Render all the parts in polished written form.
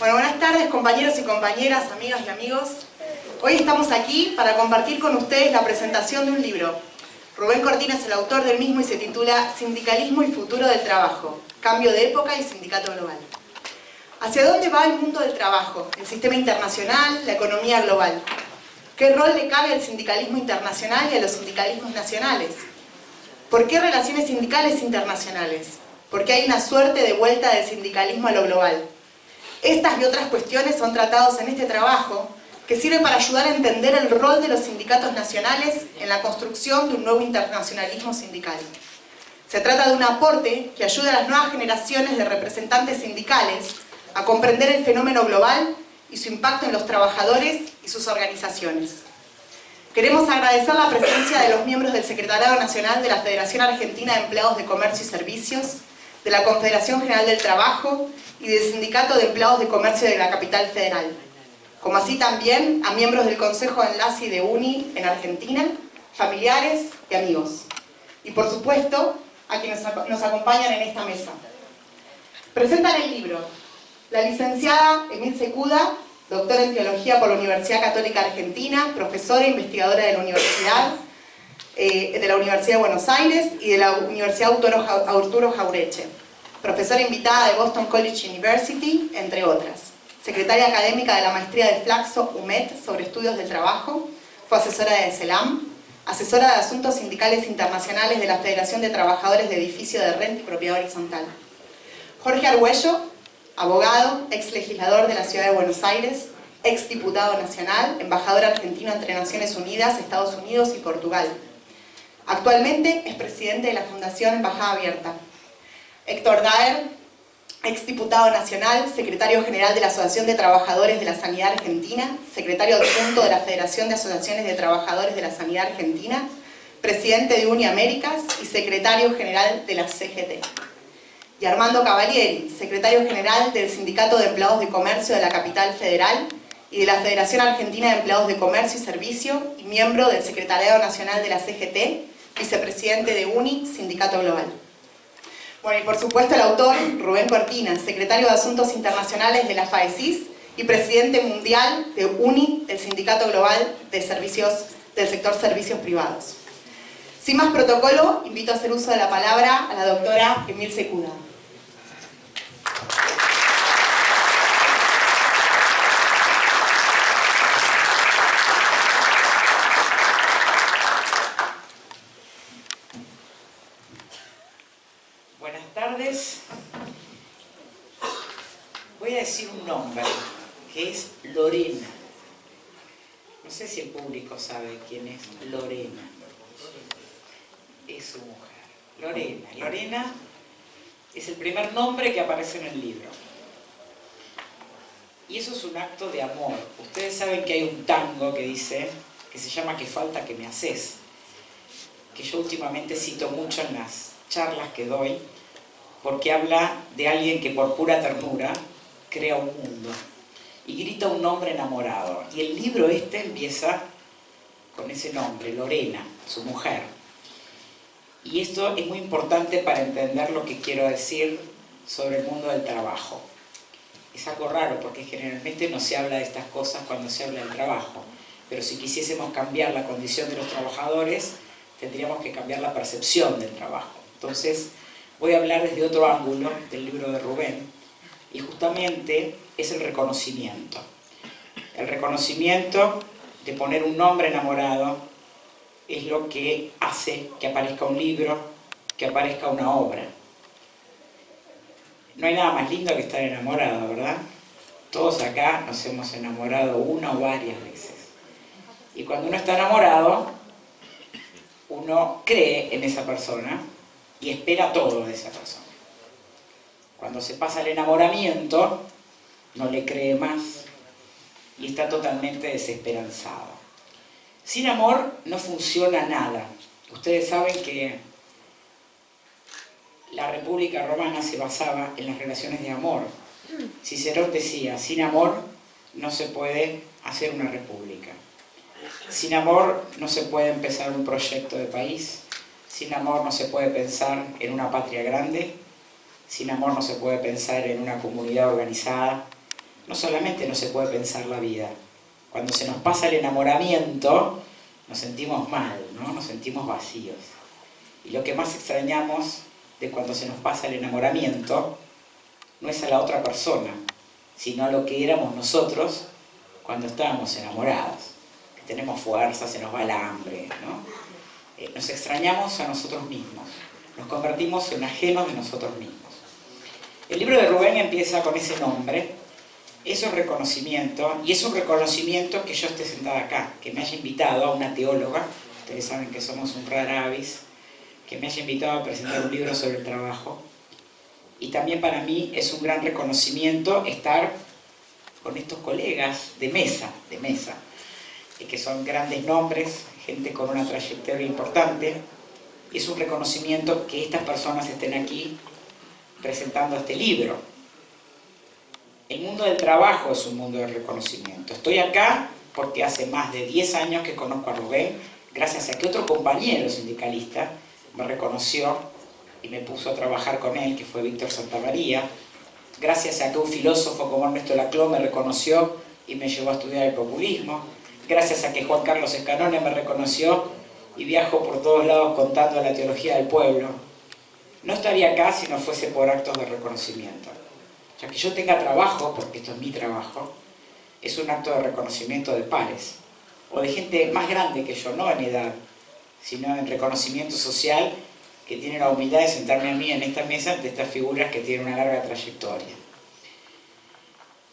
Bueno, buenas tardes compañeros y compañeras, amigas y amigos. Hoy estamos aquí para compartir con ustedes la presentación de un libro. Rubén Cortina es el autor del mismo y se titula Sindicalismo y futuro del trabajo, cambio de época y sindicato global. ¿Hacia dónde va el mundo del trabajo, el sistema internacional, la economía global? ¿Qué rol le cabe al sindicalismo internacional y a los sindicalismos nacionales? ¿Por qué relaciones sindicales internacionales? ¿Por qué hay una suerte de vuelta del sindicalismo a lo global? Estas y otras cuestiones son tratados en este trabajo, que sirve para ayudar a entender el rol de los sindicatos nacionales en la construcción de un nuevo internacionalismo sindical. Se trata de un aporte que ayuda a las nuevas generaciones de representantes sindicales a comprender el fenómeno global y su impacto en los trabajadores y sus organizaciones. Queremos agradecer la presencia de los miembros del Secretariado Nacional de la Federación Argentina de Empleados de Comercio y Servicios, de la Confederación General del Trabajo y del Sindicato de Empleados de Comercio de la Capital Federal, como así también a miembros del Consejo de Enlace de UNI en Argentina, familiares y amigos. Y por supuesto, a quienes nos acompañan en esta mesa. Presentan el libro la licenciada Emil Secuda, doctora en Teología por la Universidad Católica Argentina, profesora e investigadora de la Universidad de Buenos Aires y de la Universidad Arturo Jauretche, profesora invitada de Boston College University, entre otras. Secretaria académica de la maestría de Flaxo UMET sobre estudios del trabajo, fue asesora de CELAM, asesora de asuntos sindicales internacionales de la Federación de Trabajadores de Edificio de Renta y Propiedad Horizontal. Jorge Argüello, abogado, ex legislador de la Ciudad de Buenos Aires, ex diputado nacional, embajador argentino entre Naciones Unidas, Estados Unidos y Portugal. Actualmente es presidente de la Fundación Embajada Abierta. Héctor Daer, ex diputado nacional, secretario general de la Asociación de Trabajadores de la Sanidad Argentina, secretario adjunto de la Federación de Asociaciones de Trabajadores de la Sanidad Argentina, presidente de Uniaméricas y secretario general de la CGT. Y Armando Cavalieri, secretario general del Sindicato de Empleados de Comercio de la Capital Federal y de la Federación Argentina de Empleados de Comercio y Servicio y miembro del Secretariado Nacional de la CGT, vicepresidente de UNI, Sindicato Global. Bueno, y por supuesto el autor, Rubén Cortina, secretario de Asuntos Internacionales de la FAESIS y presidente mundial de UNI, el Sindicato Global de Servicios del sector servicios privados. Sin más protocolo, invito a hacer uso de la palabra a la doctora Emil Secuda. Buenas tardes. Voy a decir un nombre, que es Lorena. No sé si el público sabe quién es Lorena. Es su mujer. Lorena es el primer nombre que aparece en el libro. Y eso es un acto de amor. Ustedes saben que hay un tango que se llama "Qué falta que me haces", que yo últimamente cito mucho en las charlas que doy, porque habla de alguien que por pura ternura crea un mundo y grita un nombre enamorado. Y el libro empieza con ese nombre, Lorena, su mujer. Y esto es muy importante para entender lo que quiero decir sobre el mundo del trabajo. Es algo raro porque generalmente no se habla de estas cosas cuando se habla del trabajo, pero si quisiésemos cambiar la condición de los trabajadores, tendríamos que cambiar la percepción del trabajo. Entonces, voy a hablar desde otro ángulo del libro de Rubén, y justamente es el reconocimiento. El reconocimiento de poner un nombre enamorado es lo que hace que aparezca un libro, que aparezca una obra. No hay nada más lindo que estar enamorado, ¿verdad? Todos acá nos hemos enamorado una o varias veces. Y cuando uno está enamorado, uno cree en esa persona y espera todo de esa persona. Cuando se pasa el enamoramiento, no le cree más y está totalmente desesperanzado. Sin amor no funciona nada. Ustedes saben que la República Romana se basaba en las relaciones de amor. Cicerón decía, sin amor no se puede hacer una república. Sin amor no se puede empezar un proyecto de país. Sin amor no se puede pensar en una patria grande. Sin amor no se puede pensar en una comunidad organizada. no solamente no se puede pensar la vida, cuando se nos pasa el enamoramiento nos sentimos mal, ¿no? Nos sentimos vacíos. Y lo que más extrañamos de cuando se nos pasa el enamoramiento no es a la otra persona, sino a lo que éramos nosotros cuando estábamos enamorados. Que tenemos fuerza, se nos va el hambre, ¿no? Nos extrañamos a nosotros mismos, nos convertimos en ajenos de nosotros mismos. El libro de Rubén empieza con ese nombre, es un reconocimiento, y es un reconocimiento que yo esté sentada acá, que me haya invitado a una teóloga, ustedes saben que somos un rara avis, que me haya invitado a presentar un libro sobre el trabajo. Y también para mí es un gran reconocimiento estar con estos colegas de mesa, que son grandes nombres, gente con una trayectoria importante. Y es un reconocimiento que estas personas estén aquí presentando este libro. El mundo del trabajo es un mundo de reconocimiento. Estoy acá porque hace más de 10 años que conozco a Rubén, gracias a que otro compañero sindicalista me reconoció y me puso a trabajar con él, que fue Víctor Santamaría, gracias a que un filósofo como Ernesto Laclau me reconoció y me llevó a estudiar el populismo, gracias a que Juan Carlos Escanone me reconoció y viajo por todos lados contando la teología del pueblo. No estaría acá si no fuese por actos de reconocimiento. O sea, que yo tenga trabajo, porque esto es mi trabajo, es un acto de reconocimiento de pares, o de gente más grande que yo, no en edad, sino en reconocimiento social, que tiene la humildad de sentarme a mí en esta mesa de estas figuras que tienen una larga trayectoria.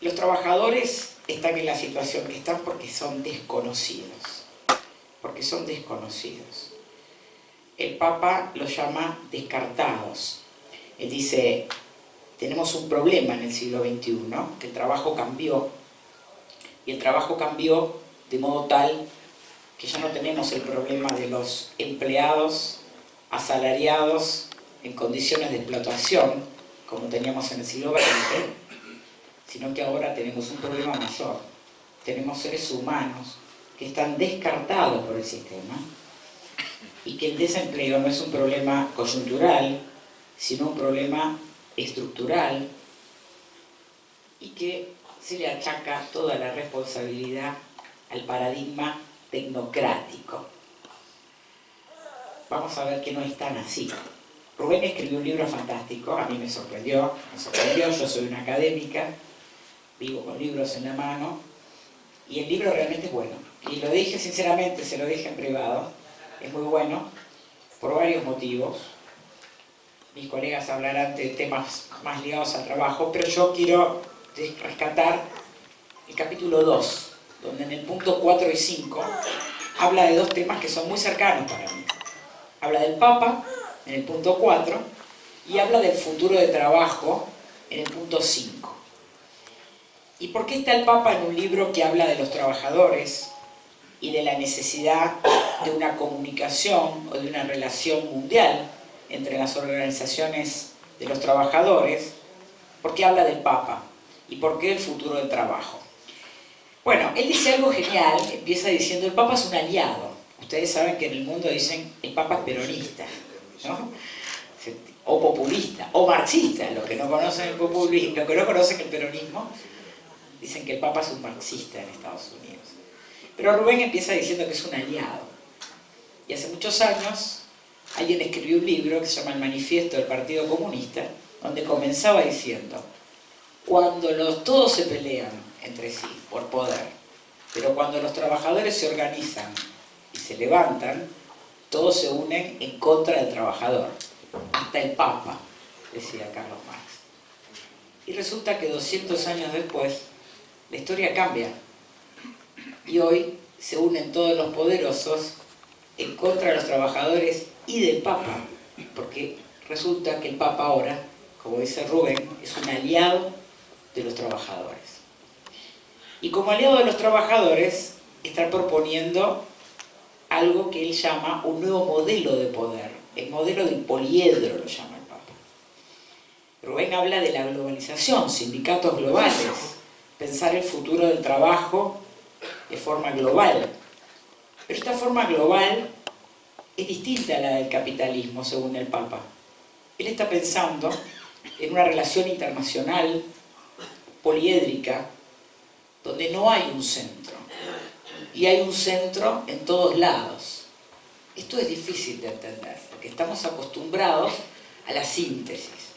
Los trabajadores están en la situación que están porque son desconocidos. Porque son desconocidos. El Papa los llama descartados. Él dice, tenemos un problema en el siglo XXI, que el trabajo cambió. Y el trabajo cambió de modo tal que ya no tenemos el problema de los empleados asalariados en condiciones de explotación, como teníamos en el siglo XX, sino que ahora tenemos un problema mayor. Tenemos seres humanos que están descartados por el sistema y que el desempleo no es un problema coyuntural, sino un problema estructural y que se le achaca toda la responsabilidad al paradigma tecnocrático. Vamos a ver que no es tan así. Rubén escribió un libro fantástico, a mí me sorprendió, yo soy una académica, vivo con libros en la mano, y el libro realmente es bueno. Y lo dije sinceramente, se lo dije en privado, es muy bueno, por varios motivos. Mis colegas hablarán de temas más ligados al trabajo, pero yo quiero rescatar el capítulo 2, donde en el punto 4 y 5 habla de dos temas que son muy cercanos para mí. Habla del Papa en el punto 4 y habla del futuro de trabajo en el punto 5. ¿Y por qué está el Papa en un libro que habla de los trabajadores y de la necesidad de una comunicación o de una relación mundial entre las organizaciones de los trabajadores? ¿Por qué habla del Papa? ¿Y por qué el futuro del trabajo? Bueno, él dice algo genial, empieza diciendo el Papa es un aliado. Ustedes saben que en el mundo dicen el Papa es peronista, ¿no? O populista, o marxista. Los que no conocen el populismo, los que no conocen el peronismo, dicen que el Papa es un marxista en Estados Unidos. Pero Rubén empieza diciendo que es un aliado. Y hace muchos años alguien escribió un libro que se llama El Manifiesto del Partido Comunista, donde comenzaba diciendo, cuando todos se pelean entre sí por poder, pero cuando los trabajadores se organizan y se levantan, todos se unen en contra del trabajador. Hasta el Papa, decía Carlos Marx. Y resulta que 200 años después, la historia cambia. Y hoy se unen todos los poderosos en contra de los trabajadores y del Papa, porque resulta que el Papa ahora, como dice Rubén, es un aliado de los trabajadores. Y como aliado de los trabajadores, está proponiendo algo que él llama un nuevo modelo de poder, el modelo del poliedro lo llama el Papa. Rubén habla de la globalización, sindicatos globales, pensar el futuro del trabajo de forma global. Pero esta forma global es distinta a la del capitalismo, según el Papa. Él está pensando en una relación internacional poliédrica donde no hay un centro. Y hay un centro en todos lados. Esto es difícil de entender, porque estamos acostumbrados a la síntesis,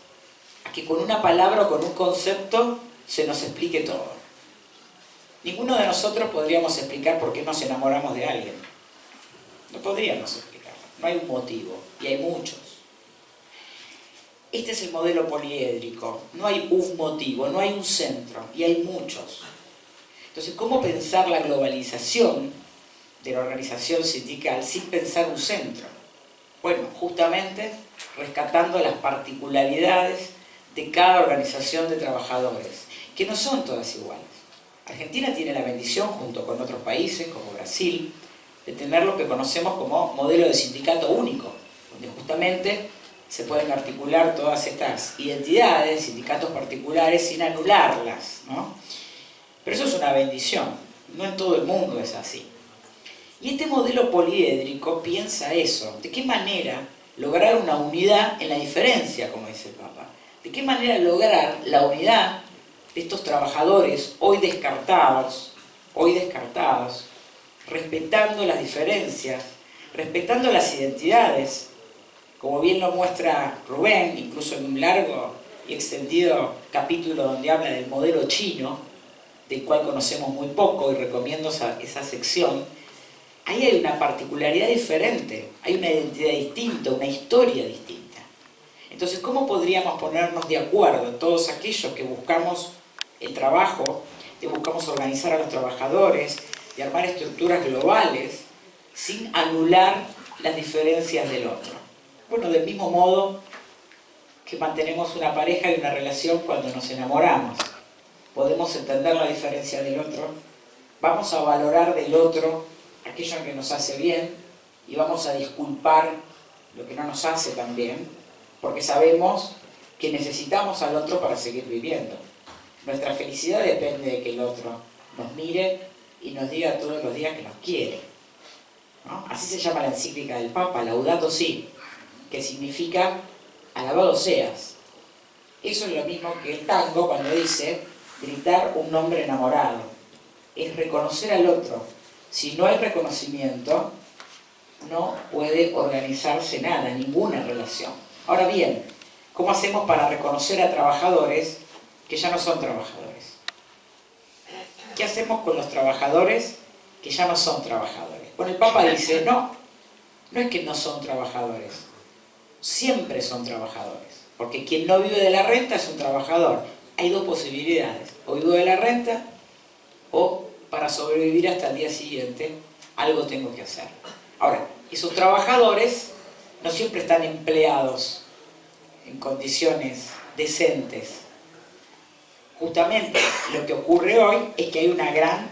a que con una palabra o con un concepto se nos explique todo. Ninguno de nosotros podríamos explicar por qué nos enamoramos de alguien. No podríamos explicarlo. No hay un motivo, y hay muchos. Este es el modelo poliédrico. No hay un motivo, no hay un centro, y hay muchos. Entonces, ¿cómo pensar la globalización de la organización sindical sin pensar un centro? Bueno, justamente rescatando las particularidades de cada organización de trabajadores, que no son todas iguales. Argentina tiene la bendición, junto con otros países como Brasil, de tener lo que conocemos como modelo de sindicato único, donde justamente se pueden articular todas estas identidades, sindicatos particulares, sin anularlas, ¿no? Pero eso es una bendición, no en todo el mundo es así. Y este modelo poliédrico piensa eso, de qué manera lograr una unidad en la diferencia, como dice el Papa, de qué manera lograr la unidad de estos trabajadores hoy descartados, respetando las diferencias, respetando las identidades, como bien lo muestra Rubén, incluso en un largo y extendido capítulo donde habla del modelo chino, del cual conocemos muy poco y recomiendo esa sección. Ahí hay una particularidad diferente, hay una identidad distinta, una historia distinta. Entonces, ¿cómo podríamos ponernos de acuerdo todos aquellos que buscamos el trabajo, que buscamos organizar a los trabajadores, de armar estructuras globales, sin anular las diferencias del otro? Bueno, del mismo modo que mantenemos una pareja y una relación cuando nos enamoramos. Podemos entender la diferencia del otro, vamos a valorar del otro aquello que nos hace bien y vamos a disculpar lo que no nos hace tan bien, porque sabemos que necesitamos al otro para seguir viviendo. Nuestra felicidad depende de que el otro nos mire y nos diga todos los días que nos quiere, ¿no? Así se llama la encíclica del Papa, Laudato Si, que significa alabado seas. Eso es lo mismo que el tango cuando dice gritar un nombre enamorado. Es reconocer al otro. Si no hay reconocimiento, no puede organizarse nada, ninguna relación. Ahora bien, ¿cómo hacemos para reconocer a trabajadores que ya no son trabajadores? ¿Qué hacemos con los trabajadores que ya no son trabajadores? Bueno, el Papa dice, no es que no son trabajadores, siempre son trabajadores, porque quien no vive de la renta es un trabajador. Hay dos posibilidades, o vivo de la renta, o para sobrevivir hasta el día siguiente, algo tengo que hacer. Ahora, esos trabajadores no siempre están empleados en condiciones decentes. Justamente lo que ocurre hoy es que hay un gran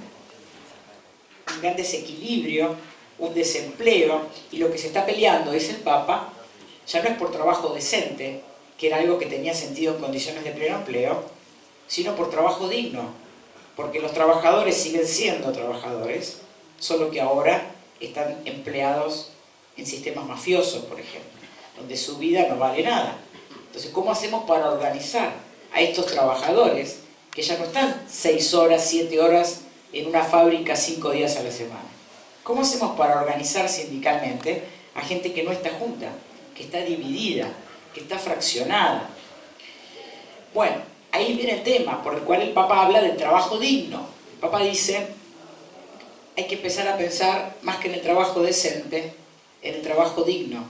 desequilibrio, un desempleo, y lo que se está peleando, dice el Papa, ya no es por trabajo decente, que era algo que tenía sentido en condiciones de pleno empleo, sino por trabajo digno, porque los trabajadores siguen siendo trabajadores, solo que ahora están empleados en sistemas mafiosos, por ejemplo, donde su vida no vale nada. Entonces, ¿cómo hacemos para organizar a estos trabajadores que ya no están 6 horas, 7 horas en una fábrica 5 días a la semana? ¿Cómo hacemos para organizar sindicalmente a gente que no está junta, que está dividida, que está fraccionada? Bueno, ahí viene el tema por el cual el Papa habla del trabajo digno. El Papa dice, hay que empezar a pensar más que en el trabajo decente, en el trabajo digno,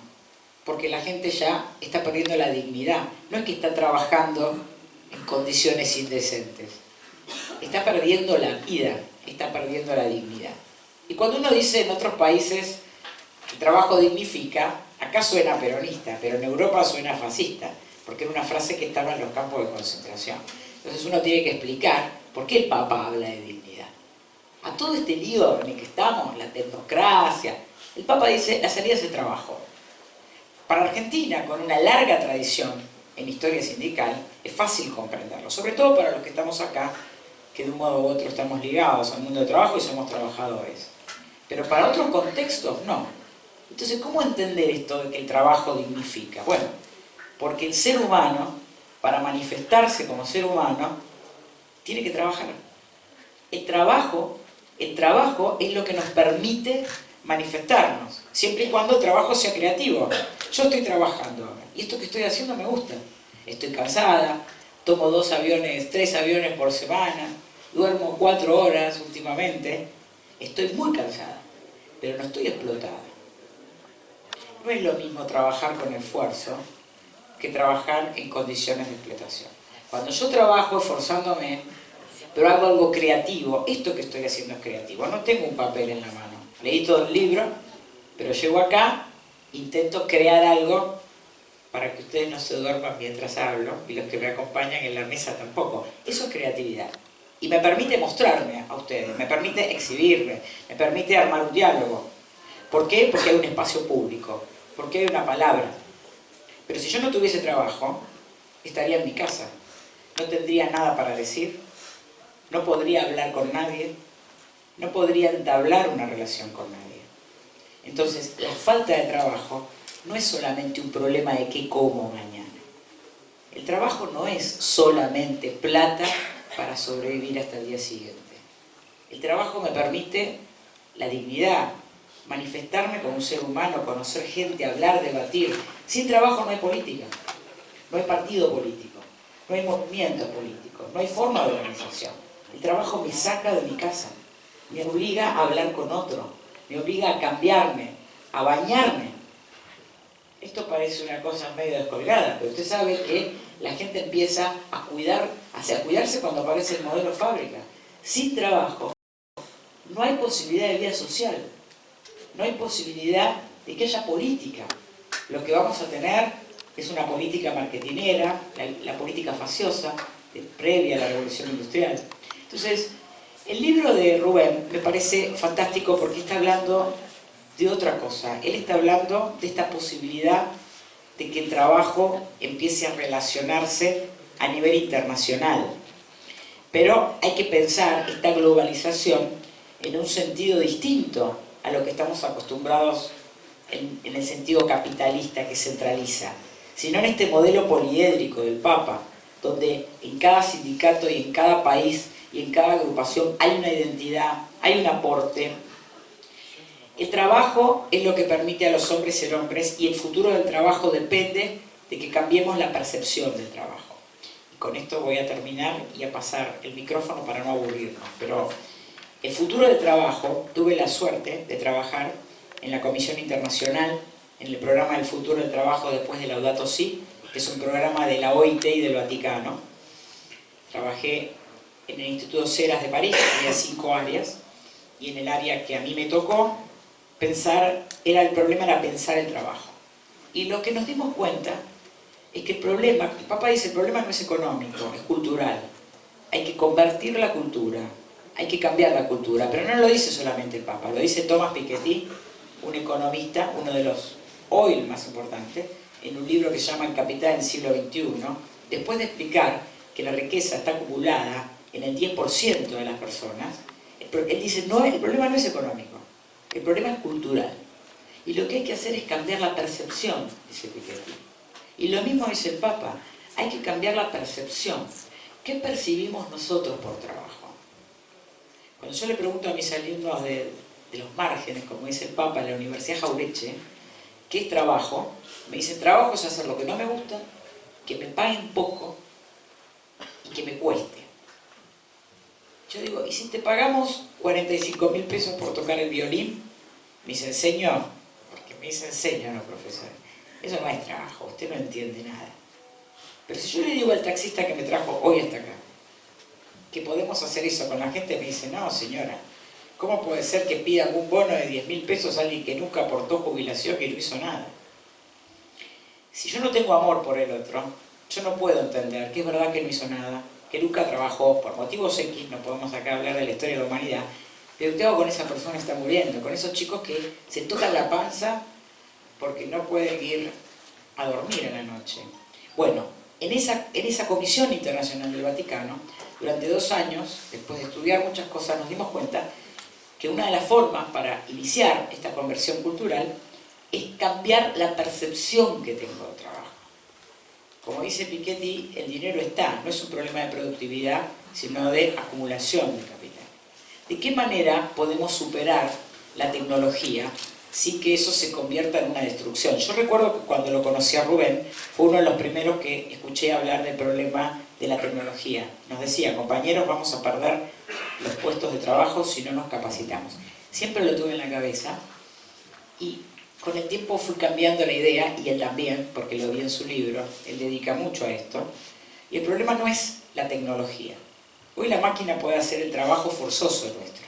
porque la gente ya está perdiendo la dignidad. No es que está trabajando en condiciones indecentes, está perdiendo la vida, está perdiendo la dignidad. Y cuando uno dice en otros países que el trabajo dignifica, acá suena peronista, pero en Europa suena fascista, porque era una frase que estaba en los campos de concentración. Entonces uno tiene que explicar por qué el Papa habla de dignidad. A todo este lío en el que estamos, la tecnocracia, el Papa dice, la salida es el trabajo. Para Argentina, con una larga tradición en historia sindical, es fácil comprenderlo, sobre todo para los que estamos acá, que de un modo u otro estamos ligados al mundo del trabajo y somos trabajadores. Pero para otros contextos, no. Entonces, ¿cómo entender esto de que el trabajo dignifica? Bueno, porque el ser humano, para manifestarse como ser humano, tiene que trabajar. El trabajo es lo que nos permite manifestarnos, siempre y cuando el trabajo sea creativo. Yo estoy trabajando ahora, y esto que estoy haciendo me gusta. Estoy cansada, tomo 3 aviones por semana, duermo 4 horas últimamente, estoy muy cansada, pero no estoy explotada. No es lo mismo trabajar con esfuerzo que trabajar en condiciones de explotación. Cuando yo trabajo esforzándome, pero hago algo creativo, esto que estoy haciendo es creativo, no tengo un papel en la mano. Leí todo el libro, pero llego acá, intento crear algo para que ustedes no se duerman mientras hablo y los que me acompañan en la mesa tampoco. Eso es creatividad. Y me permite mostrarme a ustedes, me permite exhibirme, me permite armar un diálogo. ¿Por qué? Porque hay un espacio público, porque hay una palabra. Pero si yo no tuviese trabajo, estaría en mi casa. No tendría nada para decir, no podría hablar con nadie, no podría entablar una relación con nadie. Entonces, la falta de trabajo no es solamente un problema de qué como mañana. El trabajo no es solamente plata para sobrevivir hasta el día siguiente. El trabajo me permite la dignidad, manifestarme como un ser humano, conocer gente, hablar, debatir. Sin trabajo no hay política, no hay partido político, no hay movimiento político, no hay forma de organización. El trabajo me saca de mi casa, me obliga a hablar con otro, me obliga a cambiarme, a bañarme. Esto parece una cosa medio descolgada, pero usted sabe que la gente empieza a cuidarse cuando aparece el modelo fábrica. Sin trabajo no hay posibilidad de vida social, no hay posibilidad de que haya política. Lo que vamos a tener es una política marketinera, la política faciosa, previa a la revolución industrial. Entonces, el libro de Rubén me parece fantástico porque está hablando de otra cosa. Él está hablando de esta posibilidad de que el trabajo empiece a relacionarse a nivel internacional. Pero hay que pensar esta globalización en un sentido distinto a lo que estamos acostumbrados en el sentido capitalista que centraliza, sino en este modelo poliédrico del Papa, donde en cada sindicato y en cada país y en cada agrupación hay una identidad, hay un aporte. El trabajo es lo que permite a los hombres ser hombres y el futuro del trabajo depende de que cambiemos la percepción del trabajo. Y con esto voy a terminar y a pasar el micrófono para no aburrirnos. Pero el futuro del trabajo, tuve la suerte de trabajar en la Comisión Internacional, en el programa del futuro del trabajo después de Laudato Si, que es un programa de la OIT y del Vaticano. Trabajé en el Instituto Ceras de París, que había 5 áreas, y en el área que a mí me tocó, el problema era pensar el trabajo. Y lo que nos dimos cuenta es que el Papa dice, el problema no es económico, es cultural. Hay que convertir la cultura, hay que cambiar la cultura, pero no lo dice solamente el Papa, lo dice Thomas Piketty, un economista, uno de los hoy el más importante, en un libro que se llama El capital del siglo XXI, después de explicar que la riqueza está acumulada en el 10% de las personas, él dice, no, el problema no es económico, el problema es cultural. Y lo que hay que hacer es cambiar la percepción, dice Piketty. Y lo mismo dice el Papa, hay que cambiar la percepción. ¿Qué percibimos nosotros por trabajo? Cuando yo le pregunto a mis alumnos de los márgenes, como dice el Papa en la Universidad Jauretche, ¿qué es trabajo? Me dicen, trabajo es hacer lo que no me gusta, que me paguen poco y que me cueste. Yo digo, ¿y si te pagamos 45.000 pesos por tocar el violín? Me dicen, señor, porque me dicen señor, no profesor, eso no es trabajo, usted no entiende nada. Pero si yo le digo al taxista que me trajo hoy hasta acá, que podemos hacer eso con la gente, me dice, no señora, ¿cómo puede ser que pida algún bono de 10.000 pesos a alguien que nunca aportó jubilación y no hizo nada? Si yo no tengo amor por el otro, yo no puedo entender que es verdad que no hizo nada, que nunca trabajó, por motivos X, no podemos acá hablar de la historia de la humanidad, pero ¿qué hago con esa persona que está muriendo? Con esos chicos que se tocan la panza porque no pueden ir a dormir en la noche. Bueno, en esa Comisión Internacional del Vaticano, durante 2 años, después de estudiar muchas cosas, nos dimos cuenta que una de las formas para iniciar esta conversión cultural es cambiar la percepción que tengo del trabajo. Como dice Piketty, el dinero está, no es un problema de productividad, sino de acumulación de capital. ¿De qué manera podemos superar la tecnología sin que eso se convierta en una destrucción? Yo recuerdo que cuando lo conocí a Rubén, fue uno de los primeros que escuché hablar del problema de la tecnología. Nos decía, compañeros, vamos a perder los puestos de trabajo si no nos capacitamos. Siempre lo tuve en la cabeza y con el tiempo fui cambiando la idea, y él también, porque lo vi en su libro, él dedica mucho a esto. Y el problema no es la tecnología. Hoy la máquina puede hacer el trabajo forzoso nuestro,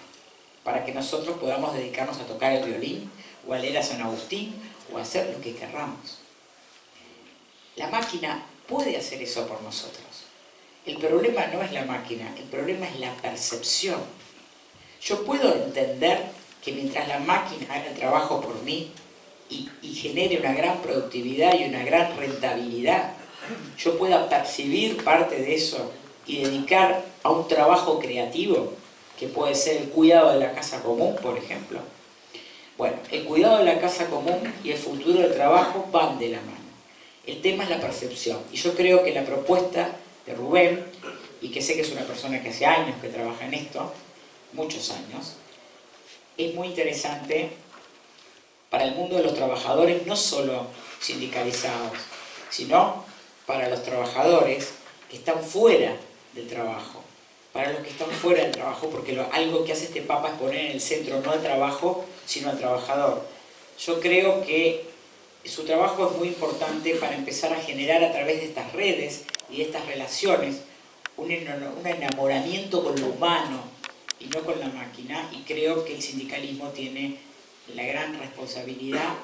para que nosotros podamos dedicarnos a tocar el violín, o a leer a San Agustín, o a hacer lo que querramos. La máquina puede hacer eso por nosotros. El problema no es la máquina, el problema es la percepción. Yo puedo entender que mientras la máquina haga el trabajo por mí y genere una gran productividad y una gran rentabilidad, yo pueda percibir parte de eso y dedicar a un trabajo creativo, que puede ser el cuidado de la casa común, por ejemplo. Bueno, el cuidado de la casa común y el futuro del trabajo van de la mano. El tema es la percepción. Y yo creo que la propuesta de Rubén, y que sé que es una persona que hace años que trabaja en esto, muchos años, es muy interesante para el mundo de los trabajadores, no solo sindicalizados, sino para los trabajadores que están fuera del trabajo. Para los que están fuera del trabajo, porque algo que hace este Papa es poner en el centro no al trabajo, sino al trabajador. Yo creo que su trabajo es muy importante para empezar a generar a través de estas redes y de estas relaciones un enamoramiento con lo humano y no con la máquina, y creo que el sindicalismo tiene la gran responsabilidad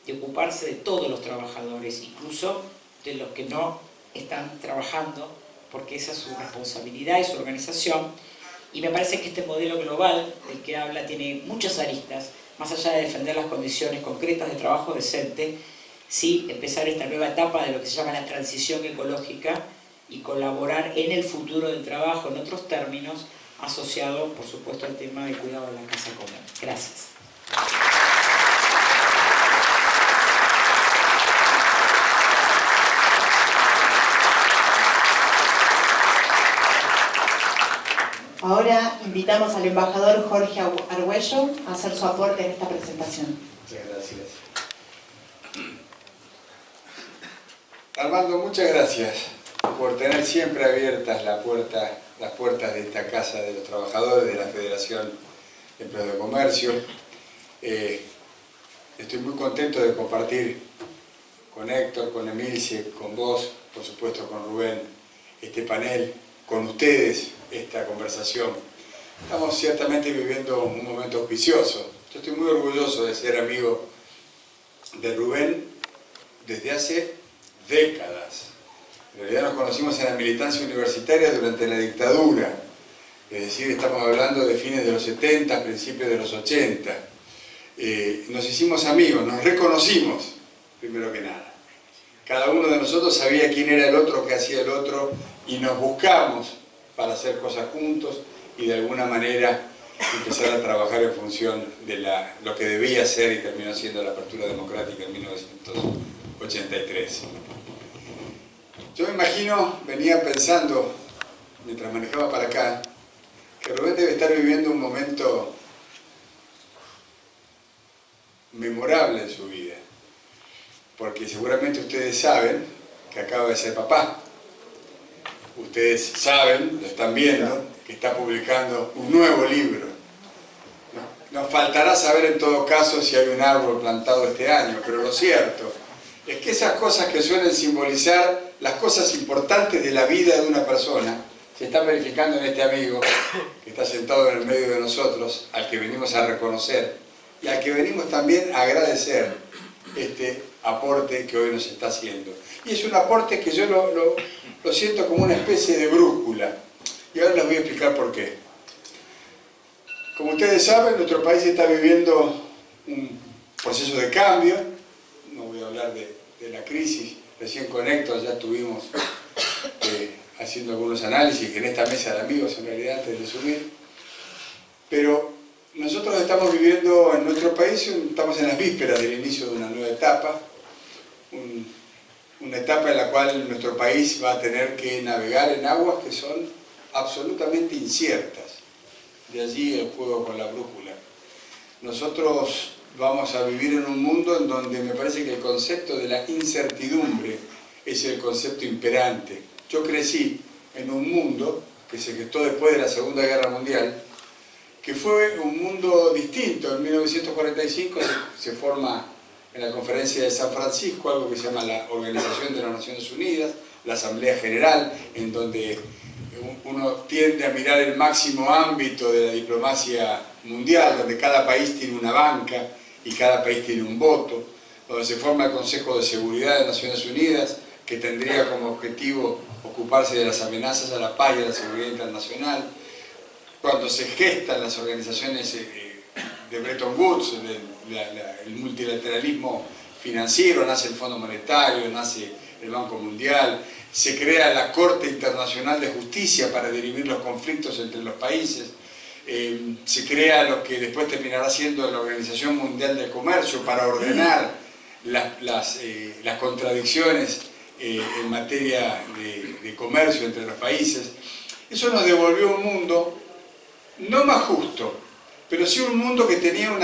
de ocuparse de todos los trabajadores, incluso de los que no están trabajando, porque esa es su responsabilidad y su organización. Y me parece que este modelo global del que habla tiene muchas aristas, más allá de defender las condiciones concretas de trabajo decente, sí empezar esta nueva etapa de lo que se llama la transición ecológica y colaborar en el futuro del trabajo, en otros términos, asociado, por supuesto, al tema de cuidado de la casa común. Gracias. Ahora invitamos al embajador Jorge Argüello a hacer su aporte en esta presentación. Muchas gracias. Armando, muchas gracias por tener siempre abiertas las puertas de esta Casa de los Trabajadores de la Federación de Empleados de Comercio. Estoy muy contento de compartir con Héctor, con Emilce, con vos, por supuesto con Rubén, este panel, con ustedes esta conversación. Estamos ciertamente viviendo un momento auspicioso. Yo estoy muy orgulloso de ser amigo de Rubén desde hace décadas. En realidad nos conocimos en la militancia universitaria durante la dictadura, es decir, estamos hablando de fines de los 70, principios de los 80. Nos hicimos amigos, nos reconocimos, primero que nada. Cada uno de nosotros sabía quién era el otro, qué hacía el otro, y nos buscamos para hacer cosas juntos y de alguna manera empezar a trabajar en función de lo que debía ser y terminó siendo la apertura democrática en 1983. Yo me imagino, venía pensando, mientras manejaba para acá, que Rubén debe estar viviendo un momento memorable en su vida, porque seguramente ustedes saben que acaba de ser papá. Ustedes saben, lo están viendo, que está publicando un nuevo libro. Nos faltará saber en todo caso si hay un árbol plantado este año, pero lo cierto es que esas cosas que suelen simbolizar las cosas importantes de la vida de una persona se están verificando en este amigo que está sentado en el medio de nosotros, al que venimos a reconocer y al que venimos también a agradecer este aporte que hoy nos está haciendo. Y es un aporte que yo lo siento como una especie de brújula. Y ahora les voy a explicar por qué. Como ustedes saben, nuestro país está viviendo un proceso de cambio. No voy a hablar de la crisis. Recién con Héctor ya estuvimos haciendo algunos análisis en esta mesa de amigos, en realidad, antes de subir. Pero nosotros estamos viviendo en nuestro país, estamos en las vísperas del inicio de una nueva etapa. Una etapa en la cual nuestro país va a tener que navegar en aguas que son absolutamente inciertas. de allí el juego con la brújula. Nosotros vamos a vivir en un mundo en donde me parece que el concepto de la incertidumbre es el concepto imperante. Yo crecí en un mundo que se gestó después de la Segunda Guerra Mundial, que fue un mundo distinto. En 1945 se forma en la Conferencia de San Francisco algo que se llama la Organización de las Naciones Unidas, la Asamblea General, en donde uno tiende a mirar el máximo ámbito de la diplomacia mundial, donde cada país tiene una banca y cada país tiene un voto, donde se forma el Consejo de Seguridad de Naciones Unidas, que tendría como objetivo ocuparse de las amenazas a la paz y a la seguridad internacional, cuando se gestan las organizaciones de Bretton Woods, el multilateralismo financiero, nace el Fondo Monetario, nace el Banco Mundial, se crea la Corte Internacional de Justicia para dirimir los conflictos entre los países, se crea lo que después terminará siendo la Organización Mundial del Comercio para ordenar las contradicciones en materia de comercio entre los países. Eso nos devolvió un mundo no más justo, pero sí un mundo que tenía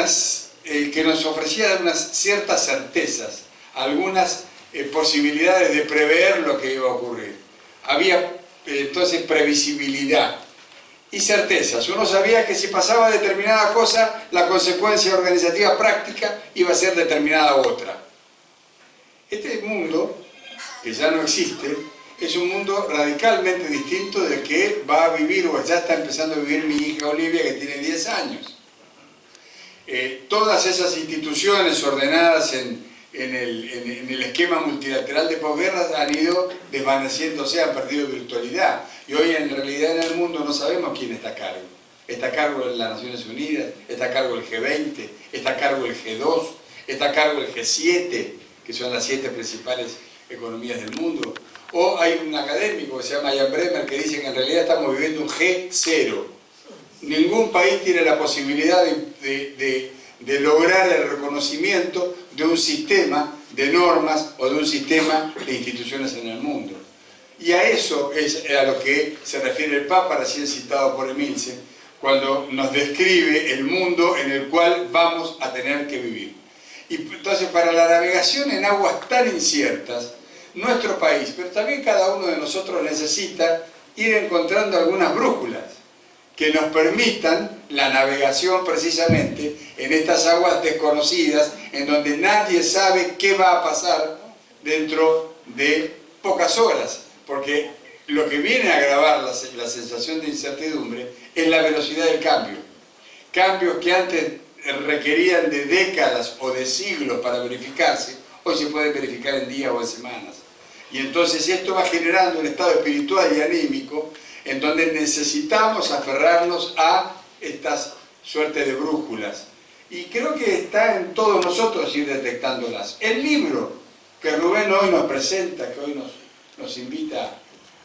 que nos ofrecía unas ciertas certezas, algunas posibilidades de prever lo que iba a ocurrir. Había entonces previsibilidad y certezas. Uno sabía que si pasaba determinada cosa, la consecuencia organizativa práctica iba a ser determinada otra. Este mundo, que ya no existe, es un mundo radicalmente distinto del que va a vivir o ya está empezando a vivir mi hija Olivia, que tiene 10 años. Todas esas instituciones ordenadas en el esquema multilateral de posguerra han ido desvaneciéndose, han perdido virtualidad. Y hoy en realidad en el mundo no sabemos quién está a cargo. Está a cargo de las Naciones Unidas, está a cargo el G20, está a cargo el G2, está a cargo el G7, que son las 7 principales economías del mundo. O hay un académico que se llama Jan Bremer que dice que en realidad estamos viviendo un G0. Ningún país tiene la posibilidad de lograr el reconocimiento de un sistema de normas o de un sistema de instituciones en el mundo. Y a eso es a lo que se refiere el Papa, recién citado por Emilce, cuando nos describe el mundo en el cual vamos a tener que vivir. Y entonces, para la navegación en aguas tan inciertas, nuestro país, pero también cada uno de nosotros necesita ir encontrando algunas brújulas que nos permitan la navegación precisamente en estas aguas desconocidas, en donde nadie sabe qué va a pasar dentro de pocas horas, porque lo que viene a agravar la sensación de incertidumbre es la velocidad del cambio. Cambios que antes requerían de décadas o de siglos para verificarse, hoy se pueden verificar en días o en semanas. Y entonces esto va generando un estado espiritual y anímico en donde necesitamos aferrarnos a estas suertes de brújulas. Y creo que está en todos nosotros ir detectándolas. El libro que Rubén hoy nos presenta, que hoy nos invita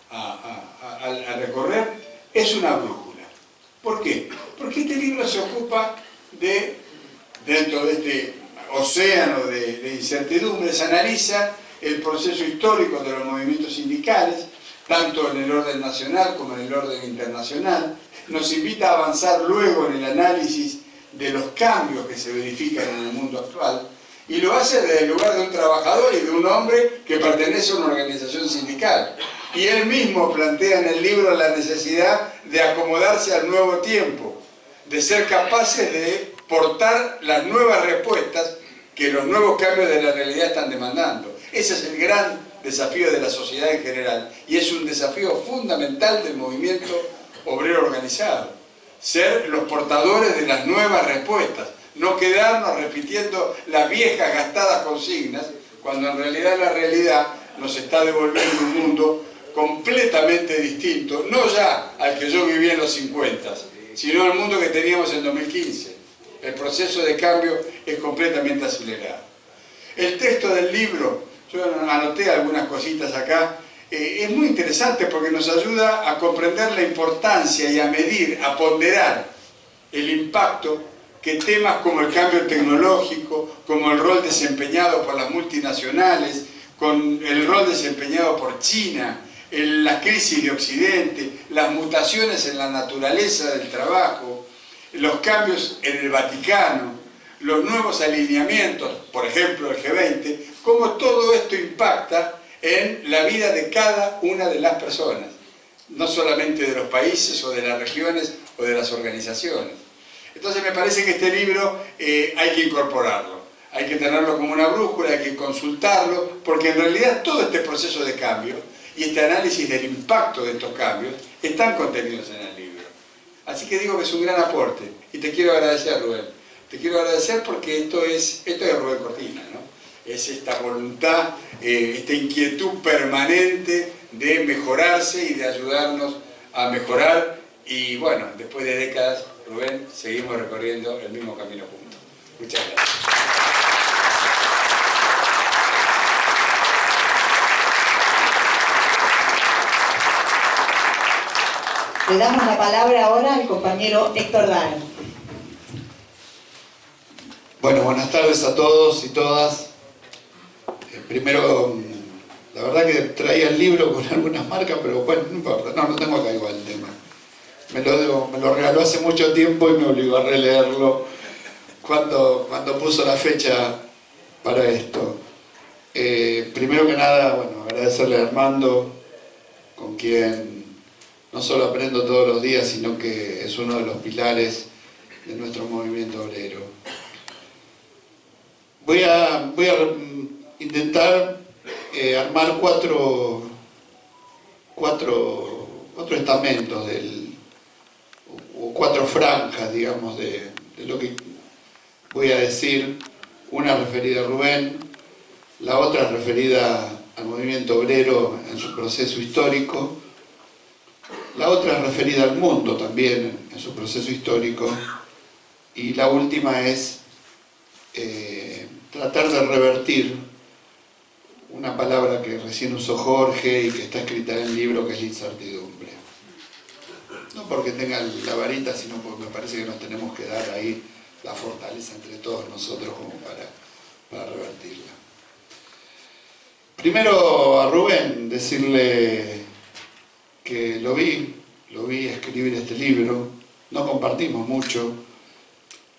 a recorrer, es una brújula. ¿Por qué? Porque este libro se ocupa dentro de este océano de incertidumbres, analiza el proceso histórico de los movimientos sindicales, tanto en el orden nacional como en el orden internacional, nos invita a avanzar luego en el análisis de los cambios que se verifican en el mundo actual, y lo hace desde el lugar de un trabajador y de un hombre que pertenece a una organización sindical. Y él mismo plantea en el libro la necesidad de acomodarse al nuevo tiempo, de ser capaces de portar las nuevas respuestas que los nuevos cambios de la realidad están demandando. Ese es el gran desafío de la sociedad en general y es un desafío fundamental del movimiento obrero organizado. Ser los portadores de las nuevas respuestas, no quedarnos repitiendo las viejas gastadas consignas, cuando en realidad la realidad nos está devolviendo un mundo completamente distinto, no ya al que yo viví en los 50, sino al mundo que teníamos en 2015. El proceso de cambio es completamente acelerado. El texto del libro, yo anoté algunas cositas acá, es muy interesante porque nos ayuda a comprender la importancia y a medir, a ponderar el impacto que temas como el cambio tecnológico, como el rol desempeñado por las multinacionales, con el rol desempeñado por China, la crisis de Occidente, las mutaciones en la naturaleza del trabajo, los cambios en el Vaticano, los nuevos alineamientos, por ejemplo el G20, cómo todo esto impacta en la vida de cada una de las personas, no solamente de los países o de las regiones o de las organizaciones. Entonces me parece que este libro hay que incorporarlo, hay que tenerlo como una brújula, hay que consultarlo, porque en realidad todo este proceso de cambio y este análisis del impacto de estos cambios están contenidos en el libro. Así que digo que es un gran aporte y te quiero agradecer, Rubén. Te quiero agradecer porque esto es Rubén Cortina, ¿no? Es esta voluntad, esta inquietud permanente de mejorarse y de ayudarnos a mejorar. Y bueno, después de décadas, Rubén, seguimos recorriendo el mismo camino juntos. Muchas gracias. Le damos la palabra ahora al compañero Héctor Dano. Bueno, buenas tardes a todos y todas. Primero, la verdad que traía el libro con algunas marcas, pero bueno, no importa, no tengo acá igual el tema. Me lo regaló hace mucho tiempo y me obligó a releerlo cuando puso la fecha para esto. Primero que nada, bueno, agradecerle a Armando, con quien no solo aprendo todos los días, sino que es uno de los pilares de nuestro movimiento obrero. Voy a intentar armar cuatro estamentos o cuatro franjas, digamos, de lo que voy a decir. Una referida a Rubén, la otra referida al movimiento obrero en su proceso histórico, la otra referida al mundo también en su proceso histórico, y la última es tratar de revertir una palabra que recién usó Jorge y que está escrita en el libro, que es la incertidumbre. No porque tenga la varita, sino porque me parece que nos tenemos que dar ahí la fortaleza entre todos nosotros como para revertirla. Primero a Rubén, decirle que lo vi escribir este libro. No compartimos mucho,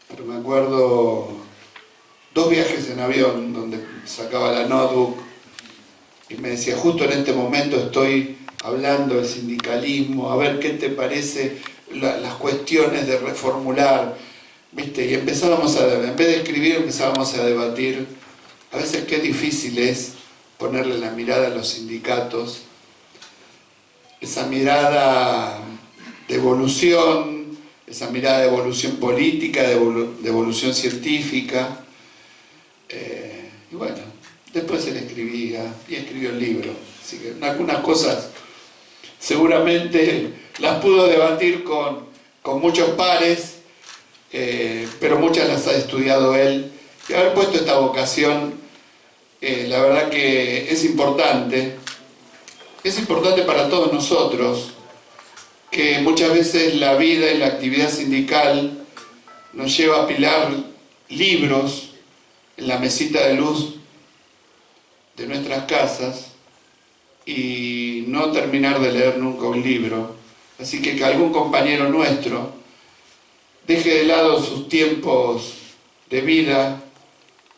pero me acuerdo 2 viajes en avión donde sacaba la notebook y me decía: justo en este momento estoy hablando del sindicalismo, a ver qué te parece las cuestiones de reformular, ¿viste? Y empezábamos en vez de escribir, empezábamos a debatir. A veces qué difícil es ponerle la mirada a los sindicatos, esa mirada de evolución, esa mirada de evolución política, de evolución científica. Y bueno, después él escribía y escribió el libro. Así que algunas cosas seguramente las pudo debatir con muchos pares, pero muchas las ha estudiado él. Y haber puesto esta vocación, la verdad que es importante. Es importante para todos nosotros, que muchas veces la vida y la actividad sindical nos lleva a apilar libros en la mesita de luz de nuestras casas y no terminar de leer nunca un libro. Así que algún compañero nuestro deje de lado sus tiempos de vida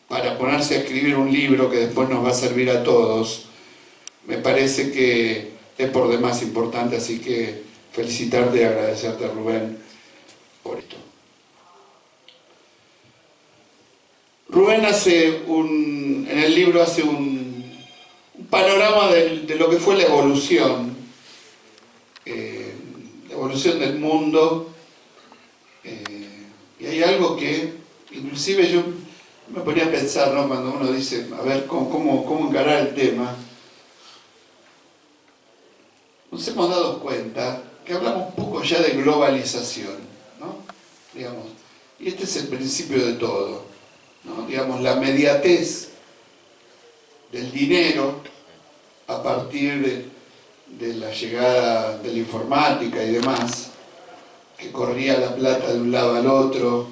para ponerse a escribir un libro que después nos va a servir a todos. Me parece que es por demás importante, así que felicitarte y agradecerte, Rubén, por esto. Rubén en el libro hace un panorama de lo que fue la evolución del mundo, y hay algo que, inclusive yo me ponía a pensar, ¿no? Cuando uno dice, a ver, cómo encarar el tema, nos hemos dado cuenta que hablamos un poco ya de globalización, ¿no? Digamos, y este es el principio de todo, ¿no? Digamos, la inmediatez del dinero a partir de la llegada de la informática y demás, que corría la plata de un lado al otro,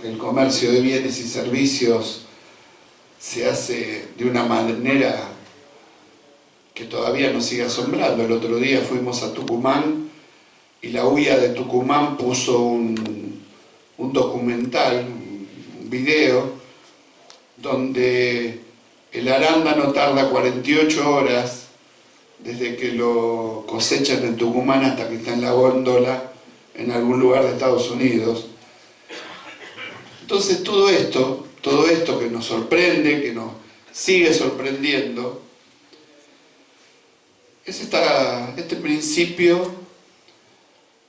el comercio de bienes y servicios se hace de una manera que todavía nos sigue asombrando. El otro día fuimos a Tucumán y la UIA de Tucumán puso un un documental, un video, donde el arándano tarda 48 horas desde que lo cosechan en Tucumán hasta que está en la góndola en algún lugar de Estados Unidos. Entonces todo esto que nos sorprende, que nos sigue sorprendiendo, es este principio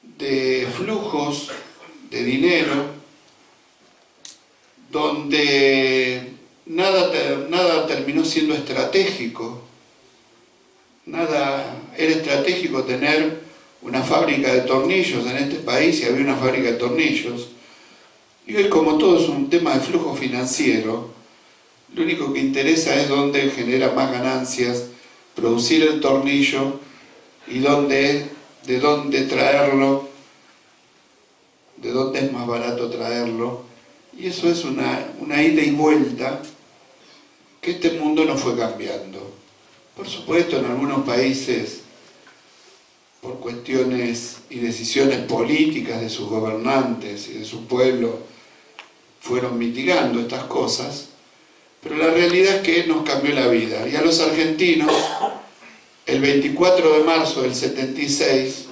de flujos de dinero donde nada terminó siendo estratégico. Nada era estratégico tener una fábrica de tornillos en este país, y había una fábrica de tornillos. Y hoy, como todo es un tema de flujo financiero, lo único que interesa es dónde genera más ganancias, producir el tornillo y de dónde traerlo, de dónde es más barato traerlo. Y eso es una ida y vuelta que este mundo no fue cambiando. Por supuesto, en algunos países, por cuestiones y decisiones políticas de sus gobernantes y de su pueblo, fueron mitigando estas cosas, pero la realidad es que nos cambió la vida. Y a los argentinos, el 24 de marzo del 76,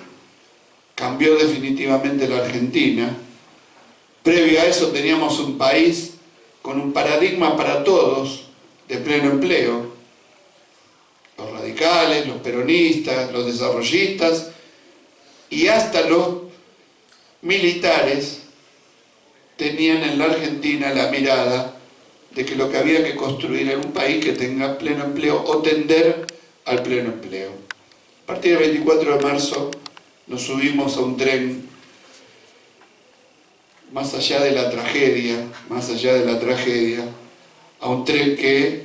cambió definitivamente la Argentina. Previo a eso teníamos un país con un paradigma para todos de pleno empleo. Los radicales, los peronistas, los desarrollistas y hasta los militares tenían en la Argentina la mirada de que lo que había que construir era un país que tenga pleno empleo o tender al pleno empleo. A partir del 24 de marzo nos subimos a un tren más allá de la tragedia, a un tren que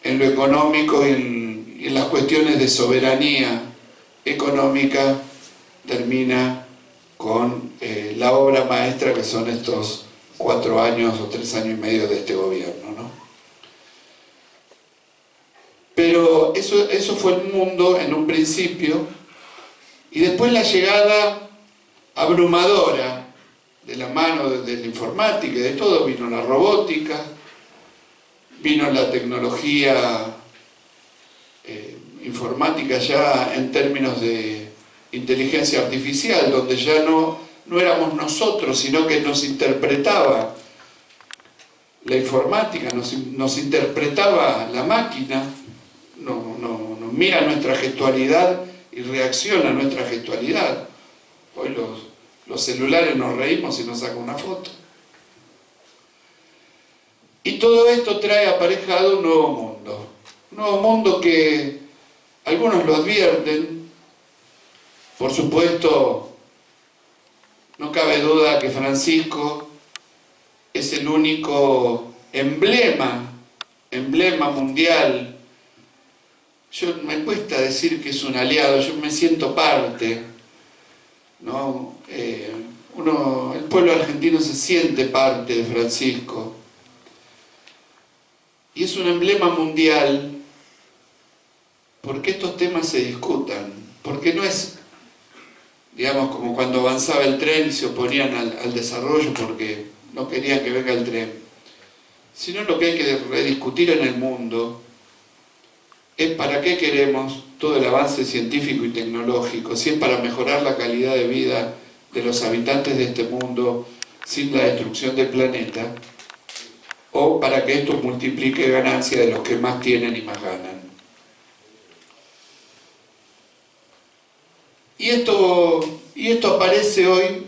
en lo económico y en las cuestiones de soberanía económica termina con la obra maestra que son estos 4 años o 3 años y medio de este gobierno, ¿no? Pero eso fue el mundo en un principio, y después la llegada abrumadora de la mano de la informática y de todo, vino la robótica, vino la tecnología informática ya en términos de inteligencia artificial, donde ya no éramos nosotros, sino que nos interpretaba la informática, nos interpretaba la máquina, nos mira nuestra gestualidad y reacciona a nuestra gestualidad. Hoy los celulares nos reímos y nos sacan una foto. Y todo esto trae aparejado un nuevo mundo que algunos lo advierten. Por supuesto, no cabe duda que Francisco es el único emblema mundial. Me cuesta decir que es un aliado, yo me siento parte, ¿no? El pueblo argentino se siente parte de Francisco. Y es un emblema mundial porque estos temas se discutan, porque no es, digamos, como cuando avanzaba el tren y se oponían al desarrollo porque no querían que venga el tren, sino lo que hay que rediscutir en el mundo es para qué queremos todo el avance científico y tecnológico, si es para mejorar la calidad de vida de los habitantes de este mundo sin la destrucción del planeta, o para que esto multiplique ganancias de los que más tienen y más ganan. Y esto aparece hoy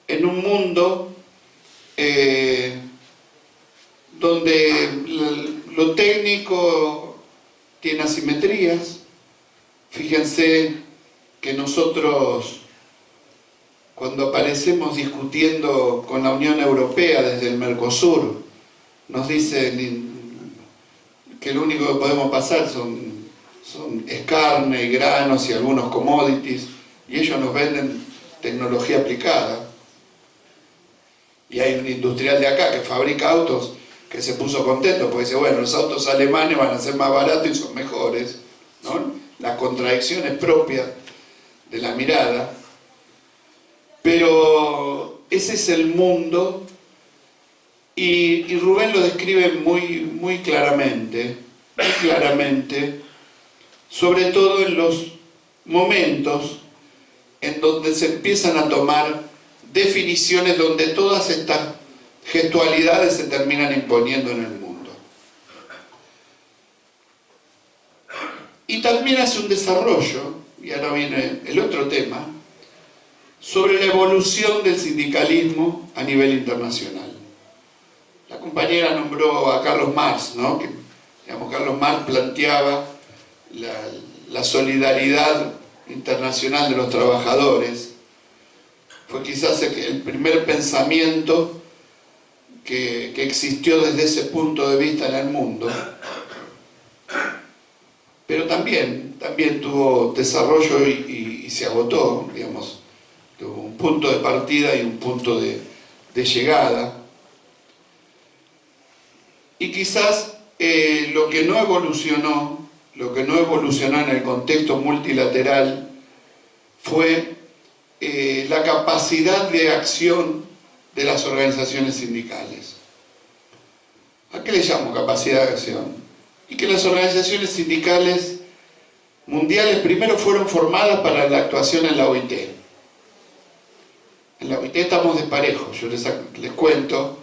en un mundo donde lo técnico tiene asimetrías. Fíjense que nosotros, cuando aparecemos discutiendo con la Unión Europea desde el Mercosur, nos dicen que lo único que podemos pasar es carne y granos y algunos commodities, y ellos nos venden tecnología aplicada. Y hay un industrial de acá que fabrica autos que se puso contento porque dice, bueno, los autos alemanes van a ser más baratos y son mejores, ¿no? Las contradicciones propias de la mirada. Pero ese es el mundo Y Rubén lo describe muy claramente, sobre todo en los momentos en donde se empiezan a tomar definiciones donde todas estas gestualidades se terminan imponiendo en el mundo. Y también hace un desarrollo, y ahora viene el otro tema, sobre la evolución del sindicalismo a nivel internacional. La compañera nombró a Carlos Marx, ¿no? Que, digamos, Carlos Marx planteaba la solidaridad internacional de los trabajadores. Fue quizás el primer pensamiento que existió desde ese punto de vista en el mundo. Pero también tuvo desarrollo y se agotó, digamos, tuvo un punto de partida y un punto de llegada. Y quizás lo que no evolucionó en el contexto multilateral fue la capacidad de acción de las organizaciones sindicales. ¿A qué le llamo capacidad de acción? Y que las organizaciones sindicales mundiales primero fueron formadas para la actuación en la OIT. En la OIT estamos desparejos. Yo les cuento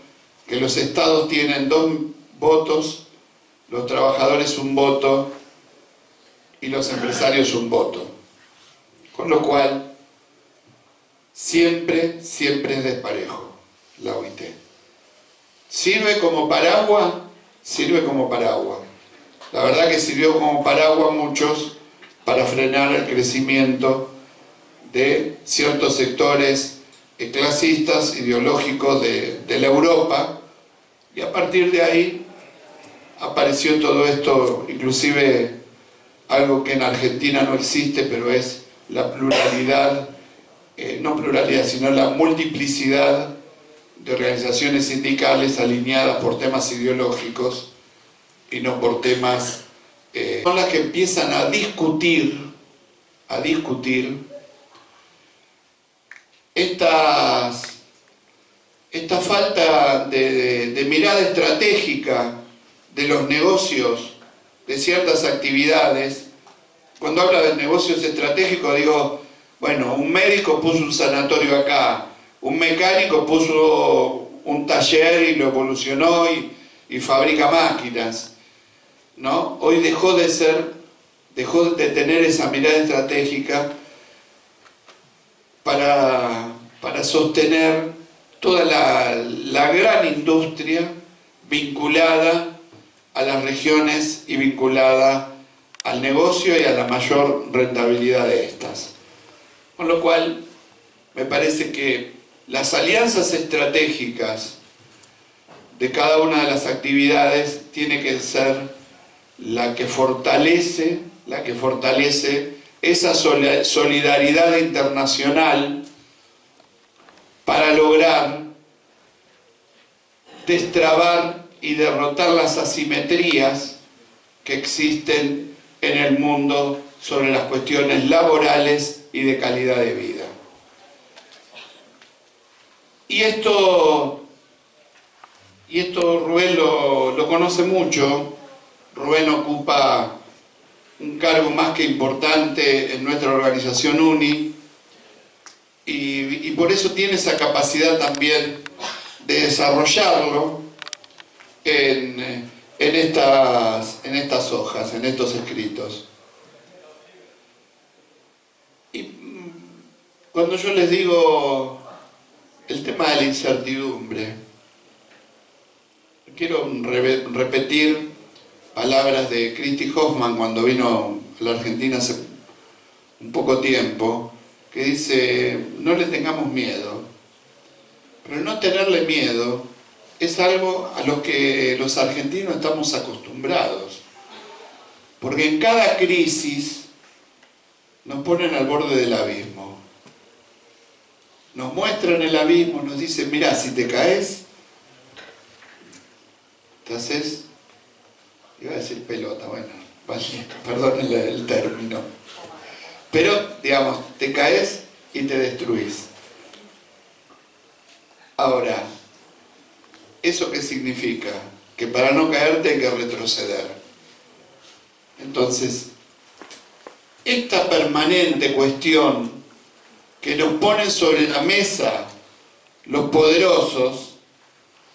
que los estados tienen 2 votos, los trabajadores un voto y los empresarios un voto. Con lo cual, siempre es desparejo la OIT. ¿Sirve como paraguas? Sirve como paraguas. La verdad que sirvió como paraguas a muchos para frenar el crecimiento de ciertos sectores clasistas, ideológicos de la Europa, y a partir de ahí apareció todo esto, inclusive algo que en Argentina no existe, pero es la pluralidad, no pluralidad, sino la multiplicidad de organizaciones sindicales alineadas por temas ideológicos y no por temas... son las que empiezan a discutir esta falta de mirada estratégica de los negocios, de ciertas actividades. Cuando habla de negocios estratégicos digo, bueno, un médico puso un sanatorio acá, un mecánico puso un taller y lo evolucionó y fabrica máquinas, ¿no? Hoy dejó de tener esa mirada estratégica para sostener toda la gran industria vinculada a las regiones y vinculada al negocio y a la mayor rentabilidad de estas. Con lo cual, me parece que las alianzas estratégicas de cada una de las actividades tiene que ser la que fortalece esa solidaridad internacional para lograr destrabar y derrotar las asimetrías que existen en el mundo sobre las cuestiones laborales y de calidad de vida. Y esto Rubén lo conoce mucho. Rubén ocupa un cargo más que importante en nuestra organización UNI y por eso tiene esa capacidad también de desarrollarlo en estas hojas, en estos escritos. Y cuando yo les digo el tema de la incertidumbre, quiero repetir palabras de Christy Hoffman cuando vino a la Argentina hace un poco tiempo, que dice, no le tengamos miedo, pero no tenerle miedo es algo a lo que los argentinos estamos acostumbrados, porque en cada crisis nos ponen al borde del abismo, nos muestran el abismo, nos dicen, mirá, si te caes, te haces, iba a decir pelota, bueno, perdón el término, pero, digamos, te caes y te destruís. Ahora, ¿Eso qué significa? Que para no caerte hay que retroceder. Entonces, esta permanente cuestión que nos ponen sobre la mesa los poderosos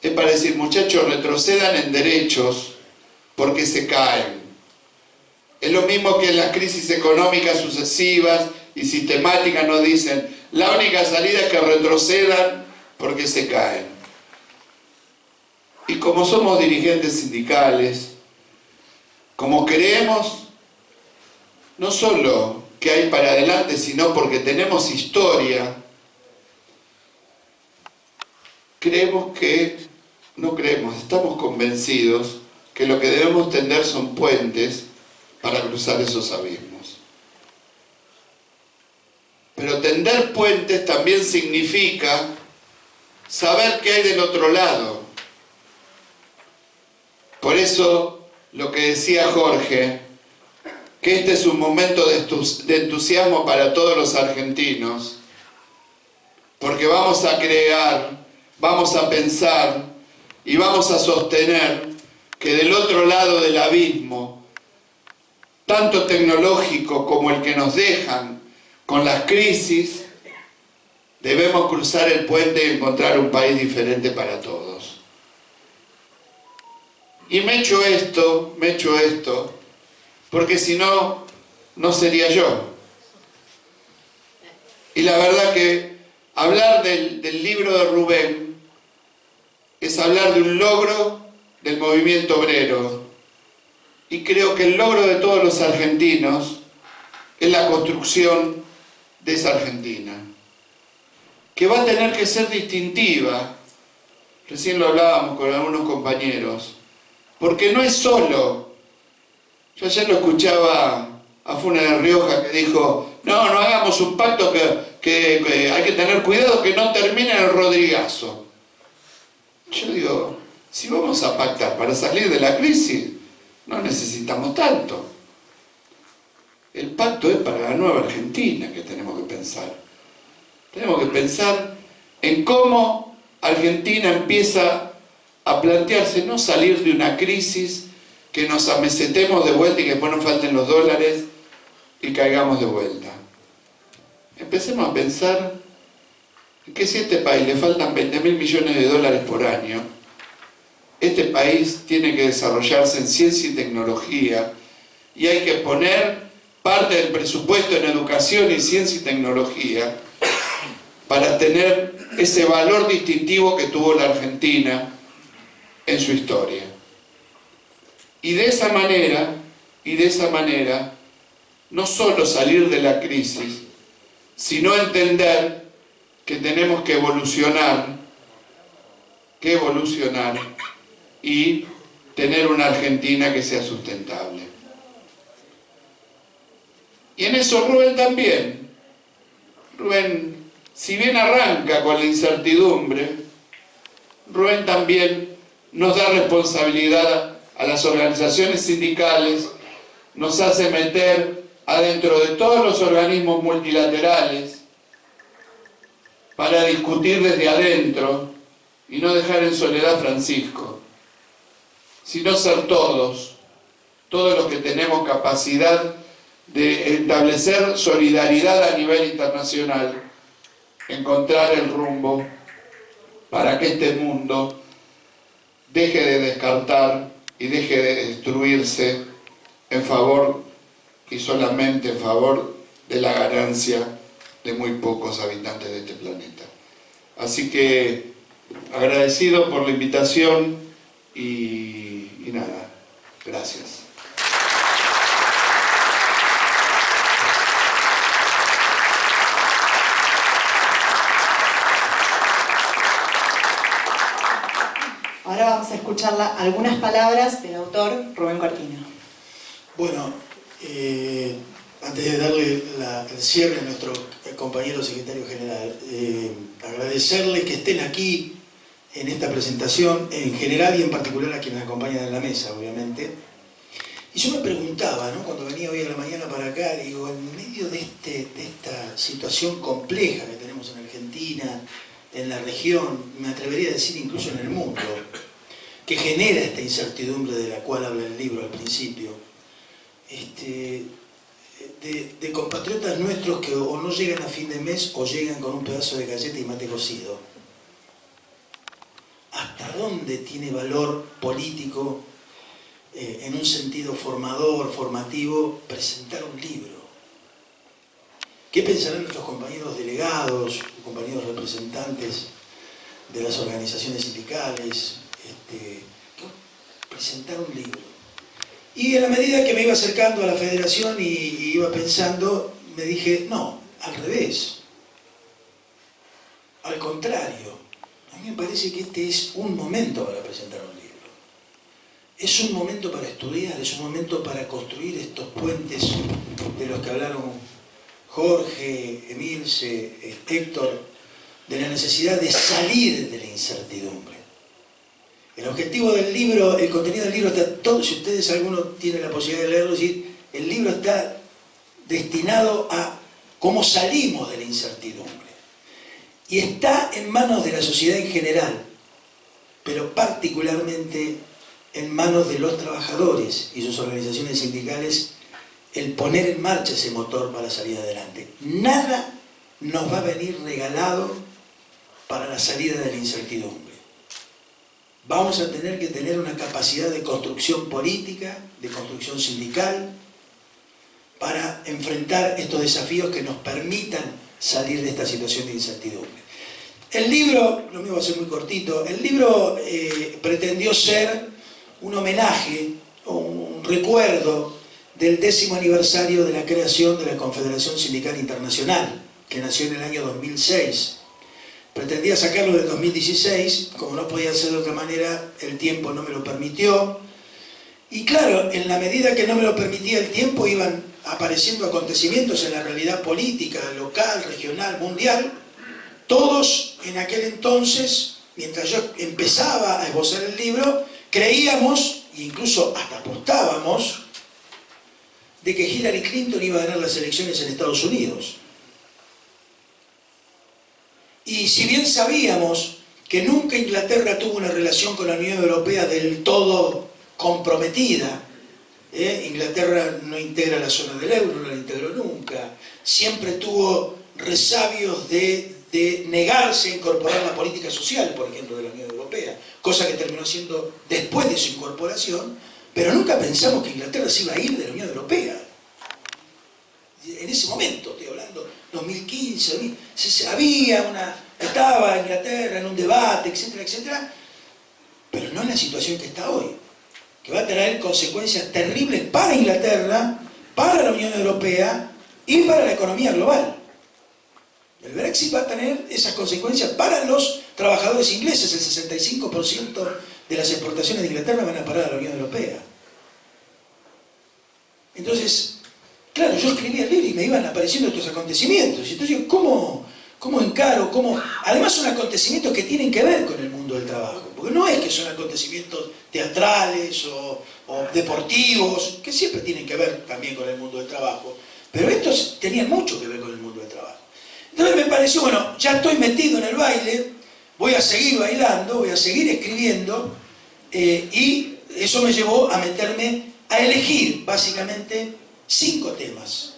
es para decir, muchachos, retrocedan en derechos porque se caen. Es lo mismo que en las crisis económicas sucesivas y sistemáticas nos dicen, la única salida es que retrocedan porque se caen. Y como somos dirigentes sindicales, como creemos no solo que hay para adelante, sino porque tenemos historia, estamos convencidos que lo que debemos tender son puentes para cruzar esos abismos. Pero tender puentes también significa saber qué hay del otro lado. Por eso, lo que decía Jorge, que este es un momento de entusiasmo para todos los argentinos, porque vamos a crear, vamos a pensar y vamos a sostener que del otro lado del abismo, tanto tecnológico como el que nos dejan con las crisis, debemos cruzar el puente y encontrar un país diferente para todos. Y me echo esto, porque si no, no sería yo. Y la verdad que hablar del libro de Rubén es hablar de un logro del movimiento obrero. Y creo que el logro de todos los argentinos es la construcción de esa Argentina, que va a tener que ser distintiva. Recién lo hablábamos con algunos compañeros, porque no es solo. Yo ayer lo escuchaba a Funes de Rioja que dijo, no hagamos un pacto que hay que tener cuidado que no termine en el Rodrigazo. Yo digo, si vamos a pactar para salir de la crisis, no necesitamos tanto. El pacto es para la nueva Argentina que tenemos que pensar. Tenemos que pensar en cómo Argentina empieza a plantearse no salir de una crisis, que nos amesetemos de vuelta y que después nos falten los dólares y caigamos de vuelta. Empecemos a pensar que si a este país le faltan 20.000 millones de dólares por año, este país tiene que desarrollarse en ciencia y tecnología y hay que poner parte del presupuesto en educación y ciencia y tecnología para tener ese valor distintivo que tuvo la Argentina en su historia. Y de esa manera, no solo salir de la crisis, sino entender que tenemos que evolucionar y tener una Argentina que sea sustentable. Y en eso Rubén también. Rubén, si bien arranca con la incertidumbre, Rubén también nos da responsabilidad a las organizaciones sindicales, nos hace meter adentro de todos los organismos multilaterales para discutir desde adentro y no dejar en soledad a Francisco, sino ser todos los que tenemos capacidad de establecer solidaridad a nivel internacional, encontrar el rumbo para que este mundo deje de descartar y deje de destruirse en favor y solamente en favor de la ganancia de muy pocos habitantes de este planeta. Así que agradecido por la invitación y nada, gracias. Ahora vamos a escuchar algunas palabras del autor Rubén Cortina. Bueno, antes de darle el cierre a nuestro compañero secretario general, agradecerles que estén aquí en esta presentación, en general y en particular a quienes acompañan en la mesa, obviamente. Y yo me preguntaba, ¿no?, cuando venía hoy a la mañana para acá, digo, en medio de esta situación compleja que tenemos en Argentina, en la región, me atrevería a decir incluso en el mundo, que genera esta incertidumbre de la cual habla el libro al principio, de compatriotas nuestros que o no llegan a fin de mes o llegan con un pedazo de galleta y mate cocido. ¿Hasta dónde tiene valor político, en un sentido formador, formativo, presentar un libro? ¿Qué pensarán nuestros compañeros delegados, compañeros representantes de las organizaciones sindicales? Presentar un libro. Y en la medida que me iba acercando a la federación y iba pensando, me dije, no, al revés. Al contrario, a mí me parece que este es un momento para presentar un libro. Es un momento para estudiar, es un momento para construir estos puentes de los que hablaron Jorge, Emilce, Héctor, de la necesidad de salir de la incertidumbre. El objetivo del libro, el contenido del libro está todo, si ustedes alguno tiene la posibilidad de leerlo, es decir, el libro está destinado a cómo salimos de la incertidumbre. Y está en manos de la sociedad en general, pero particularmente en manos de los trabajadores y sus organizaciones sindicales, el poner en marcha ese motor para salir adelante. Nada nos va a venir regalado para la salida de la incertidumbre. Vamos a tener que tener una capacidad de construcción política, de construcción sindical, para enfrentar estos desafíos que nos permitan salir de esta situación de incertidumbre. El libro, lo mío va a ser muy cortito, el libro pretendió ser un homenaje o un recuerdo del 10º aniversario de la creación de la Confederación Sindical Internacional, que nació en el año 2006. Pretendía sacarlo del 2016, como no podía ser de otra manera, el tiempo no me lo permitió. Y claro, en la medida que no me lo permitía el tiempo, iban apareciendo acontecimientos en la realidad política, local, regional, mundial. Todos en aquel entonces, mientras yo empezaba a esbozar el libro, creíamos, e incluso hasta apostábamos, de que Hillary Clinton iba a ganar las elecciones en Estados Unidos. Y si bien sabíamos que nunca Inglaterra tuvo una relación con la Unión Europea del todo comprometida, Inglaterra no integra la zona del euro, no la integró nunca, siempre tuvo resabios de negarse a incorporar la política social, por ejemplo, de la Unión Europea, cosa que terminó siendo después de su incorporación, pero nunca pensamos que Inglaterra se iba a ir de la Unión Europea. En ese momento, estoy hablando, 2015, estaba Inglaterra en un debate, etcétera, etcétera, pero no en la situación que está hoy, que va a traer consecuencias terribles para Inglaterra, para la Unión Europea y para la economía global. El Brexit va a tener esas consecuencias para los trabajadores ingleses. El 65% de las exportaciones de Inglaterra van a parar a la Unión Europea. Entonces, claro, yo escribía el libro y me iban apareciendo estos acontecimientos. Entonces, ¿cómo encaro? Además son acontecimientos que tienen que ver con el mundo del trabajo. Porque no es que son acontecimientos teatrales o deportivos, que siempre tienen que ver también con el mundo del trabajo. Pero estos tenían mucho que ver con el mundo del trabajo. Entonces me pareció, bueno, ya estoy metido en el baile, voy a seguir bailando, voy a seguir escribiendo, y eso me llevó a meterme a elegir básicamente 5 temas,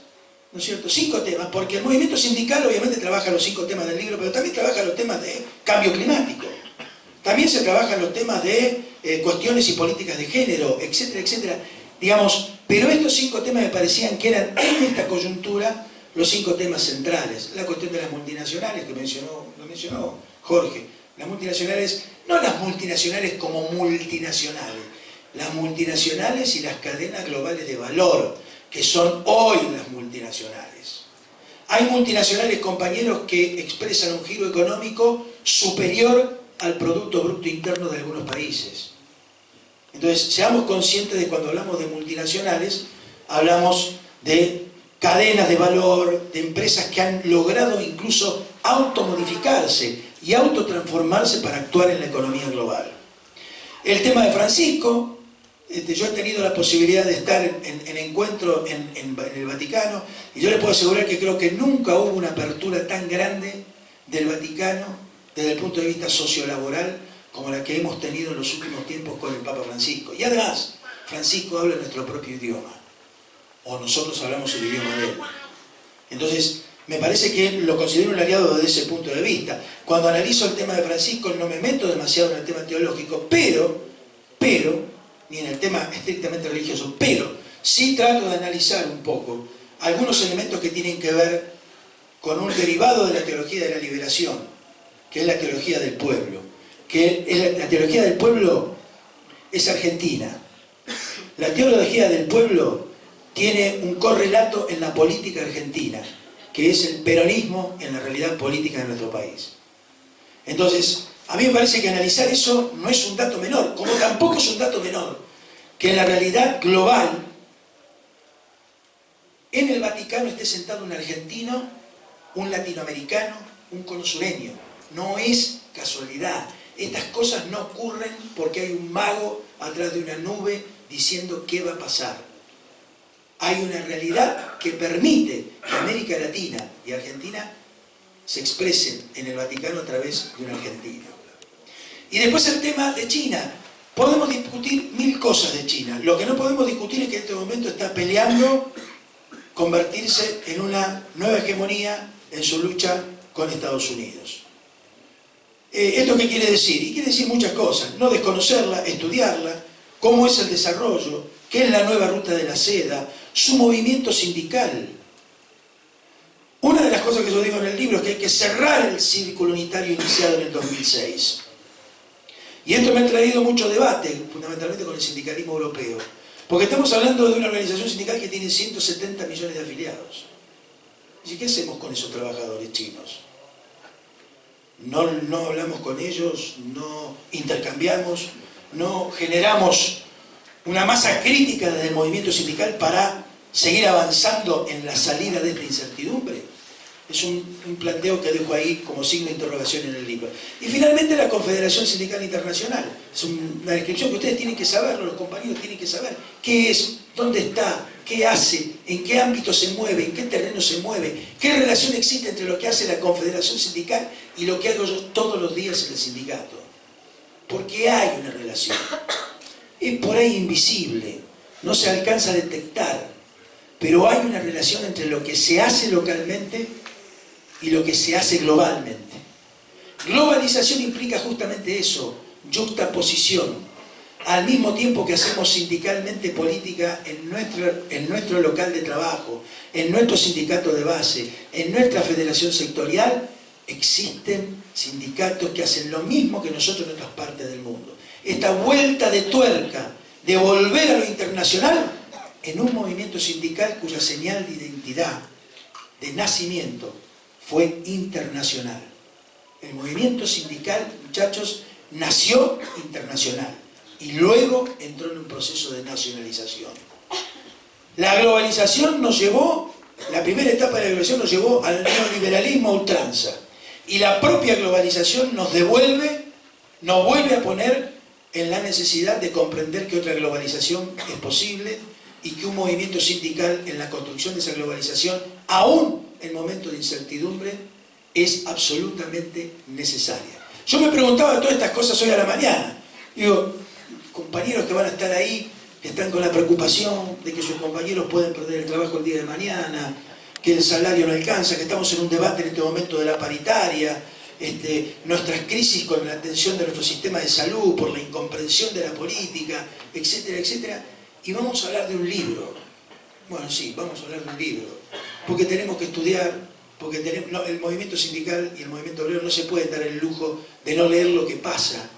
¿no es cierto? 5 temas, porque el movimiento sindical obviamente trabaja los 5 temas del libro, pero también trabaja los temas de cambio climático, también se trabajan los temas de cuestiones y políticas de género, etcétera, etcétera, digamos, pero estos 5 temas me parecían que eran en esta coyuntura los 5 temas centrales. La cuestión de las multinacionales, que lo mencionó Jorge, las multinacionales, no las multinacionales como multinacionales, las multinacionales y las cadenas globales de valor, que son hoy las multinacionales. Hay multinacionales, compañeros, que expresan un giro económico superior al Producto Bruto Interno de algunos países. Entonces, seamos conscientes de cuando hablamos de multinacionales, hablamos de cadenas de valor, de empresas que han logrado incluso automodificarse y autotransformarse para actuar en la economía global. El tema de Francisco, yo he tenido la posibilidad de estar en encuentro en el Vaticano, y yo les puedo asegurar que creo que nunca hubo una apertura tan grande del Vaticano desde el punto de vista sociolaboral como la que hemos tenido en los últimos tiempos con el Papa Francisco. Y además, Francisco habla nuestro propio idioma, o nosotros hablamos el idioma de él. Entonces, me parece que lo considero un aliado desde ese punto de vista. Cuando analizo el tema de Francisco no me meto demasiado en el tema teológico, pero, ni en el tema estrictamente religioso, pero sí trato de analizar un poco algunos elementos que tienen que ver con un derivado de la teología de la liberación, que es la teología del pueblo. La teología del pueblo es argentina. La teología del pueblo tiene un correlato en la política argentina, que es el peronismo en la realidad política de nuestro país. Entonces, a mí me parece que analizar eso no es un dato menor, como tampoco es un dato menor que en la realidad global en el Vaticano esté sentado un argentino, un latinoamericano, un consureño. No es casualidad. Estas cosas no ocurren porque hay un mago atrás de una nube diciendo qué va a pasar. Hay una realidad que permite que América Latina y Argentina se expresen en el Vaticano a través de un argentino. Y después el tema de China. Podemos discutir mil cosas de China. Lo que no podemos discutir es que en este momento está peleando convertirse en una nueva hegemonía en su lucha con Estados Unidos. ¿Esto qué quiere decir? Y quiere decir muchas cosas. No desconocerla, estudiarla, cómo es el desarrollo, qué es la nueva ruta de la seda, su movimiento sindical. Una de las cosas que yo digo en el libro es que hay que cerrar el círculo unitario iniciado en el 2006. Y esto me ha traído mucho debate, fundamentalmente con el sindicalismo europeo. Porque estamos hablando de una organización sindical que tiene 170 millones de afiliados. ¿Y qué hacemos con esos trabajadores chinos? No hablamos con ellos, no intercambiamos, no generamos una masa crítica desde el movimiento sindical para seguir avanzando en la salida de esta incertidumbre. Es un planteo que dejo ahí como signo de interrogación en el libro. Y finalmente la Confederación Sindical Internacional. Es una descripción que ustedes tienen que saberlo, los compañeros tienen que saber. ¿Qué es? ¿Dónde está? ¿Qué hace? ¿En qué ámbito se mueve? ¿En qué terreno se mueve? ¿Qué relación existe entre lo que hace la Confederación Sindical y lo que hago yo todos los días en el sindicato? Porque hay una relación. Es por ahí invisible, no se alcanza a detectar, pero hay una relación entre lo que se hace localmente y lo que se hace globalmente. Globalización implica justamente eso, yuxtaposición. Al mismo tiempo que hacemos sindicalmente política en nuestro local de trabajo, en nuestro sindicato de base, en nuestra federación sectorial, existen sindicatos que hacen lo mismo que nosotros en otras partes del mundo. Esta vuelta de tuerca, de volver a lo internacional, en un movimiento sindical cuya señal de identidad, de nacimiento, fue internacional. El movimiento sindical, muchachos, nació internacional y luego entró en un proceso de nacionalización. La globalización nos llevó, la primera etapa de la globalización nos llevó al neoliberalismo a ultranza. Y la propia globalización nos vuelve a poner en la necesidad de comprender que otra globalización es posible y que un movimiento sindical en la construcción de esa globalización, aún en momentos de incertidumbre, es absolutamente necesaria. Yo me preguntaba todas estas cosas hoy a la mañana. Digo, compañeros que van a estar ahí, que están con la preocupación de que sus compañeros pueden perder el trabajo el día de mañana, que el salario no alcanza, que estamos en un debate en este momento de la paritaria, nuestras crisis con la atención de nuestro sistema de salud, por la incomprensión de la política, etcétera, etcétera. Y vamos a hablar de un libro. Bueno, sí, vamos a hablar de un libro. Porque tenemos que estudiar, porque el movimiento sindical y el movimiento obrero no se pueden dar el lujo de no leer lo que pasa,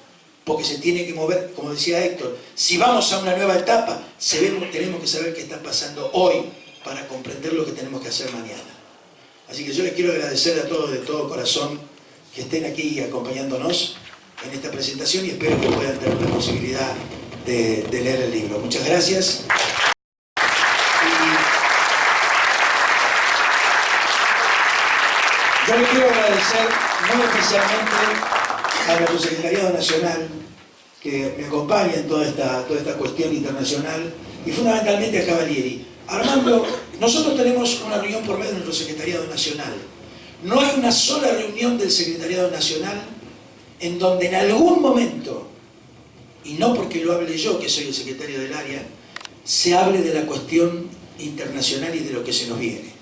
porque se tiene que mover, como decía Héctor, si vamos a una nueva etapa, tenemos que saber qué está pasando hoy para comprender lo que tenemos que hacer mañana. Así que yo les quiero agradecer a todos de todo corazón que estén aquí acompañándonos en esta presentación y espero que puedan tener la posibilidad de leer el libro. Muchas gracias. Yo le quiero agradecer muy especialmente a nuestro Secretariado Nacional que me acompaña en toda esta cuestión internacional y fundamentalmente a Cavalieri. Armando, nosotros tenemos una reunión por medio de nuestro Secretariado Nacional. No hay una sola reunión del Secretariado Nacional en donde en algún momento, y no porque lo hable yo, que soy el secretario del área, se hable de la cuestión internacional y de lo que se nos viene.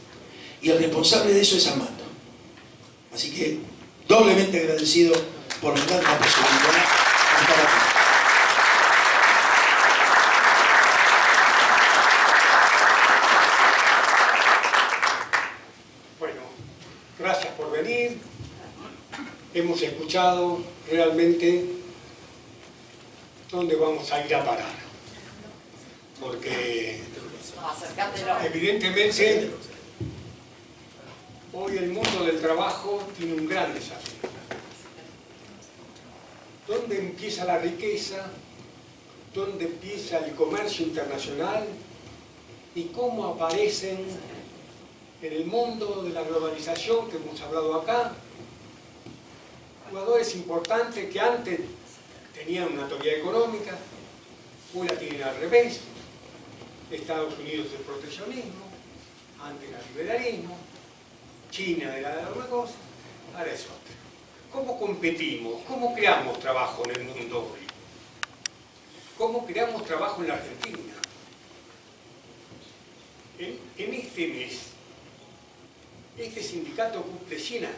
Y el responsable de eso es Armando. Así que, doblemente agradecido por darnos la posibilidad de estar aquí. Bueno, gracias por venir. Hemos escuchado realmente dónde vamos a ir a parar. Porque evidentemente hoy el mundo del trabajo tiene un gran desafío. ¿Dónde empieza la riqueza? ¿Dónde empieza el comercio internacional? ¿Y cómo aparecen en el mundo de la globalización que hemos hablado acá jugadores importantes que antes tenían una teoría económica, hoy la tienen al revés? Estados Unidos el proteccionismo, antes era el liberalismo, China era una cosa, ahora es otra. ¿Cómo competimos? ¿Cómo creamos trabajo en el mundo hoy? ¿Cómo creamos trabajo en la Argentina? En este mes, este sindicato cumple 100 años.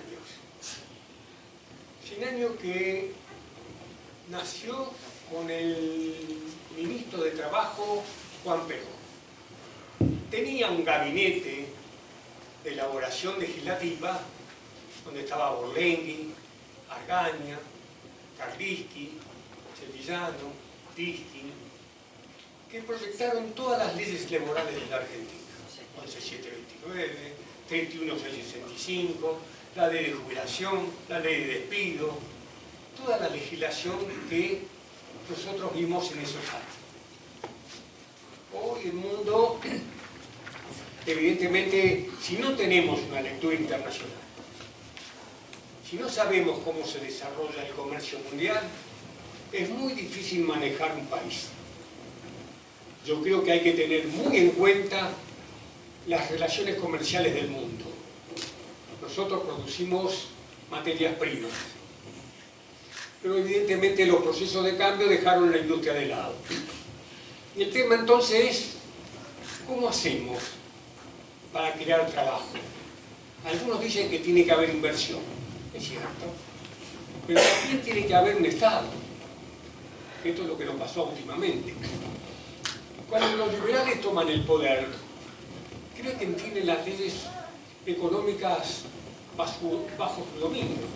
100 años que nació con el ministro de Trabajo, Juan Perón. Tenía un gabinete de elaboración legislativa donde estaba Borlenghi, Argaña, Karliski, Sevillano, Diskin, que proyectaron todas las leyes laborales de la Argentina. 11729, 31665, la ley de jubilación, la ley de despido, toda la legislación que nosotros vimos en esos años. Hoy el mundo, evidentemente, si no tenemos una lectura internacional, si no sabemos cómo se desarrolla el comercio mundial, es muy difícil manejar un país. Yo creo que hay que tener muy en cuenta las relaciones comerciales del mundo. Nosotros producimos materias primas, pero evidentemente los procesos de cambio dejaron la industria de lado. Y el tema entonces es, ¿cómo hacemos para crear trabajo? Algunos dicen que tiene que haber inversión, es cierto, pero también tiene que haber un Estado. Esto es lo que nos pasó últimamente. Cuando los liberales toman el poder, creo que entienden las leyes económicas bajo su dominio.